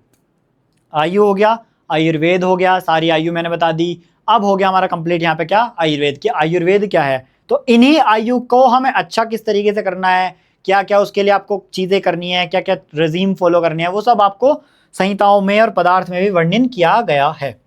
आयु हो गया, आयुर्वेद हो गया, सारी आयु मैंने बता दी। अब हो गया हमारा कंप्लीट यहाँ पे क्या, आयुर्वेद की। आयुर्वेद क्या है, तो इन्हीं आयु को हमें अच्छा किस तरीके से करना है, क्या क्या उसके लिए आपको चीजें करनी है, क्या क्या रेजीम फॉलो करनी है, वो सब आपको संहिताओं में और पदार्थ में भी वर्णन किया गया है।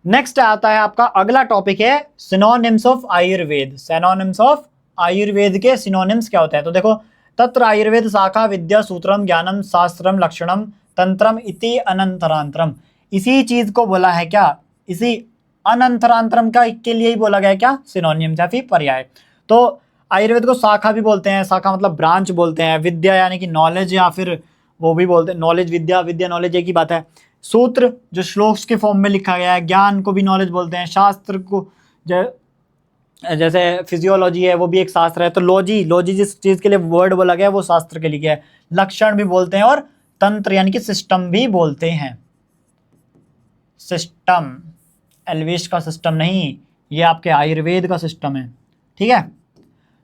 नेक्स्ट आता है आपका अगला टॉपिक है synonyms of Ayurveda. Synonyms of Ayurveda के सिनोनिम्स क्या होते हैं, तो देखो, तत्र आयुर्वेद शाखा विद्या सूत्रम ज्ञानम शास्त्रम लक्षणम तंत्रम इति अनंतरांतरम। इसी चीज को बोला है क्या, इसी अनंतरांतरम का के लिए ही बोला गया क्या, सिनोनियम या फिर पर्याय। तो आयुर्वेद को शाखा भी बोलते हैं, शाखा मतलब ब्रांच बोलते हैं, विद्या यानी कि नॉलेज, या फिर वो भी बोलते हैं नॉलेज विद्या, विद्या नॉलेज एक ही बात है। सूत्र जो श्लोक्स के फॉर्म में लिखा गया है, ज्ञान को भी नॉलेज बोलते हैं, शास्त्र को जैसे फिजियोलॉजी है वो भी एक शास्त्र है। तो लॉजी, लॉजी जिस चीज के लिए वर्ड बोला गया है वो शास्त्र के लिए है। लक्षण भी बोलते हैं और तंत्र यानी कि सिस्टम भी बोलते हैं। सिस्टम एल्विश का सिस्टम नहीं, ये आपके आयुर्वेद का सिस्टम है, ठीक है।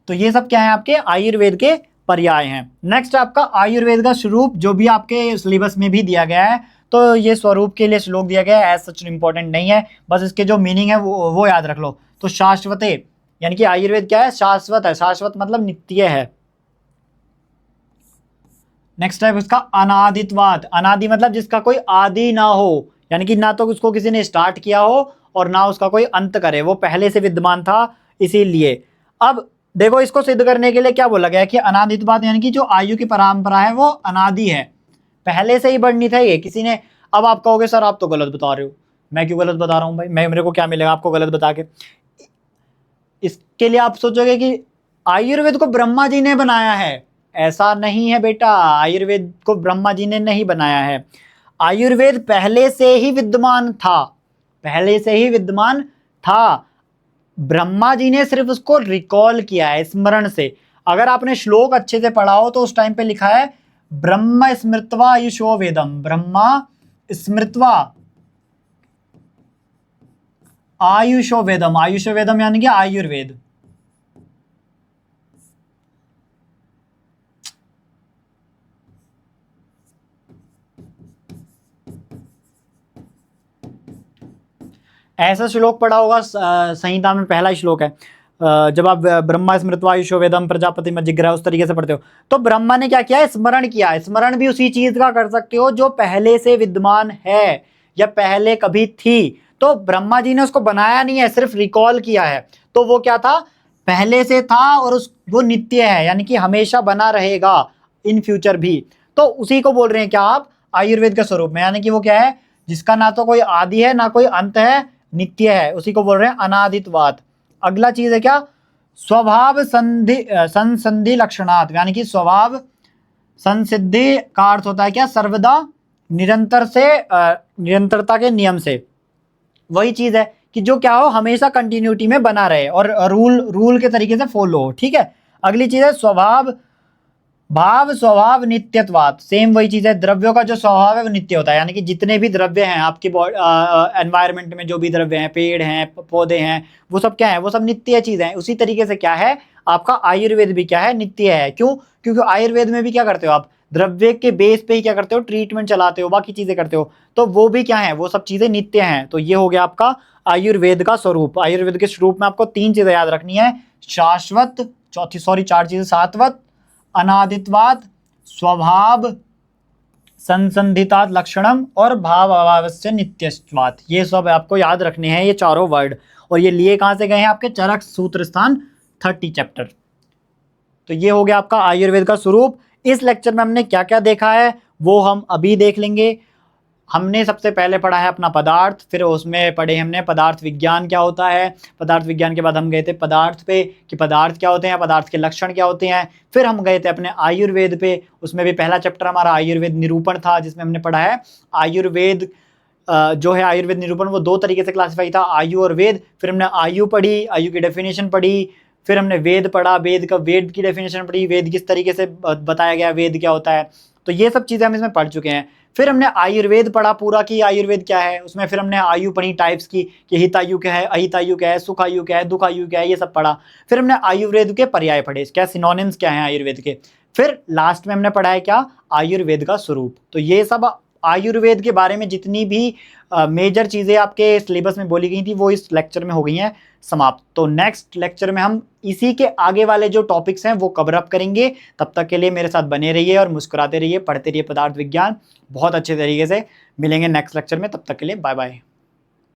तो ये सब क्या है, आपके आयुर्वेद के पर्याय हैं। नेक्स्ट आपका आयुर्वेद का स्वरूप, जो भी आपके सिलेबस में भी दिया गया है। तो ये स्वरूप के लिए श्लोक दिया गया है, एज सच इंपॉर्टेंट नहीं है, बस इसके जो मीनिंग है वो याद रख लो। तो शाश्वते यानी कि आयुर्वेद क्या है, शाश्वत है, शाश्वत मतलब नित्य है। नेक्स्ट है उसका अनादित्वाद, अनादि मतलब जिसका कोई आदि ना हो, यानी कि ना तो उसको किसी ने स्टार्ट किया हो और ना उसका कोई अंत करे, वो पहले से विद्यमान था इसीलिए। अब देखो इसको सिद्ध करने के लिए क्या बोला गया कि अनादित्वाद यानी कि जो आयु की परंपरा है वो अनादि है, पहले से ही वर्णित है ये, किसी ने। अब आप कहोगे सर आप तो गलत बता रहे हो, मैं क्यों गलत बता रहा हूँ भाई, मेरे को क्या मिलेगा आपको गलत बता के। इसके लिए आप सोचोगे कि आयुर्वेद को ब्रह्मा जी ने बनाया है, ऐसा नहीं है बेटा, आयुर्वेद को ब्रह्मा जी ने नहीं बनाया है। आयुर्वेद पहले से ही विद्यमान था, पहले से ही विद्यमान था, ब्रह्मा जी ने सिर्फ उसको रिकॉल किया है स्मरण से। अगर आपने श्लोक अच्छे से पढ़ा हो तो उस टाइम पे लिखा है ब्रह्म स्मृत्वा आयुषो वेदम, ब्रह्मा स्मृत्वा आयुषो वेदम, आयुषो वेदम यानी कि आयुर्वेद। ऐसा श्लोक पढ़ा होगा संहिता में, पहला श्लोक है, जब आप ब्रह्मा स्मृत्वा आयुषो वेदम प्रजापति में जिग्रह उस तरीके से पढ़ते हो, तो ब्रह्मा ने क्या किया है, स्मरण किया है। स्मरण भी उसी चीज का कर सकते हो जो पहले से विद्यमान है या पहले कभी थी। तो ब्रह्मा जी ने उसको बनाया नहीं है, सिर्फ रिकॉल किया है। तो वो क्या था, पहले से था और वो नित्य है, यानी कि हमेशा बना रहेगा इन फ्यूचर भी। तो उसी को बोल रहे हैं क्या आप, आयुर्वेद के स्वरूप में, यानी कि वो क्या है, जिसका ना तो कोई आदि है ना कोई अंत है, नित्य है, उसी को बोल रहे हैं अनादित्वाद। अगला चीज है क्या, स्वभाव संधि संसंधि लक्षणात्, यानी कि स्वभाव संसिद्धि का अर्थ होता है क्या, सर्वदा निरंतर से, निरंतरता के नियम से। वही चीज है कि जो क्या हो, हमेशा कंटिन्यूटी में बना रहे और रूल के तरीके से फॉलो हो, ठीक है। अगली चीज है स्वभाव भाव स्वभाव नित्यत्वात्, सेम वही चीज है, द्रव्यों का जो स्वभाव है वो नित्य होता है, यानी कि जितने भी द्रव्य हैं आपकी एनवायरमेंट में, जो भी द्रव्य हैं, पेड़ हैं, पौधे हैं, वो सब क्या है, वो सब नित्य चीजें हैं। उसी तरीके से क्या है, आपका आयुर्वेद भी क्या है, नित्य है। क्यों, क्योंकि आयुर्वेद में भी क्या करते हो आप, द्रव्य के बेस पे ही क्या करते हो, ट्रीटमेंट चलाते हो, बाकी चीजें करते हो, तो वो भी क्या है, वो सब चीजें नित्य हैं। तो ये हो गया आपका आयुर्वेद का स्वरूप। आयुर्वेद के स्वरूप में आपको 3 चीजें याद रखनी है, शाश्वत, चौथी 4 चीजें, सात्वत, अनादित्वाद, स्वभाव संसंधितात लक्षणम, और भाव अभावस्य नित्यत्वात्। ये सब आपको याद रखने हैं, ये चारों वर्ड। और ये लिए कहां से गए हैं, आपके चरक सूत्र स्थान 30 चैप्टर। तो ये हो गया आपका आयुर्वेद का स्वरूप। इस लेक्चर में हमने क्या क्या देखा है वो हम अभी देख लेंगे। हमने सबसे पहले पढ़ा है अपना पदार्थ, फिर उसमें पढ़े हमने पदार्थ विज्ञान क्या होता है, पदार्थ विज्ञान के बाद हम गए थे पदार्थ पे कि पदार्थ क्या होते हैं, पदार्थ के लक्षण क्या होते हैं। फिर हम गए थे अपने आयुर्वेद पे, उसमें भी पहला चैप्टर हमारा आयुर्वेद निरूपण था, जिसमें हमने पढ़ा है आयुर्वेद जो है आयुर्वेद निरूपण वो 2 तरीके से क्लासिफाई था, आयु और वेद। फिर हमने आयु पढ़ी, आयु की डेफिनेशन पढ़ी, फिर हमने वेद पढ़ा, वेद की डेफिनेशन पढ़ी, वेद किस तरीके से बताया गया, वेद क्या होता है। तो ये सब चीज़ें हम इसमें पढ़ चुके हैं। फिर हमने आयुर्वेद पढ़ा पूरा कि आयुर्वेद क्या है, उसमें फिर हमने आयु पढ़ी टाइप्स की कि हितायु क्या है, अहितायु क्या है, सुखायु क्या है, दुखायु क्या है, ये सब पढ़ा। फिर हमने आयुर्वेद के पर्याय पढ़े, क्या सिनोनिम्स क्या है आयुर्वेद के। फिर लास्ट में हमने पढ़ा है क्या, आयुर्वेद का स्वरूप। तो ये सब आयुर्वेद के बारे में जितनी भी मेजर चीज़ें आपके सिलेबस में बोली गई थी वो इस लेक्चर में हो गई हैं समाप्त। तो नेक्स्ट लेक्चर में हम इसी के आगे वाले जो टॉपिक्स हैं वो कवर अप करेंगे। तब तक के लिए मेरे साथ बने रहिए और मुस्कुराते रहिए, पढ़ते रहिए पदार्थ विज्ञान। बहुत अच्छे तरीके से मिलेंगे नेक्स्ट लेक्चर में, तब तक के लिए बाय बाय।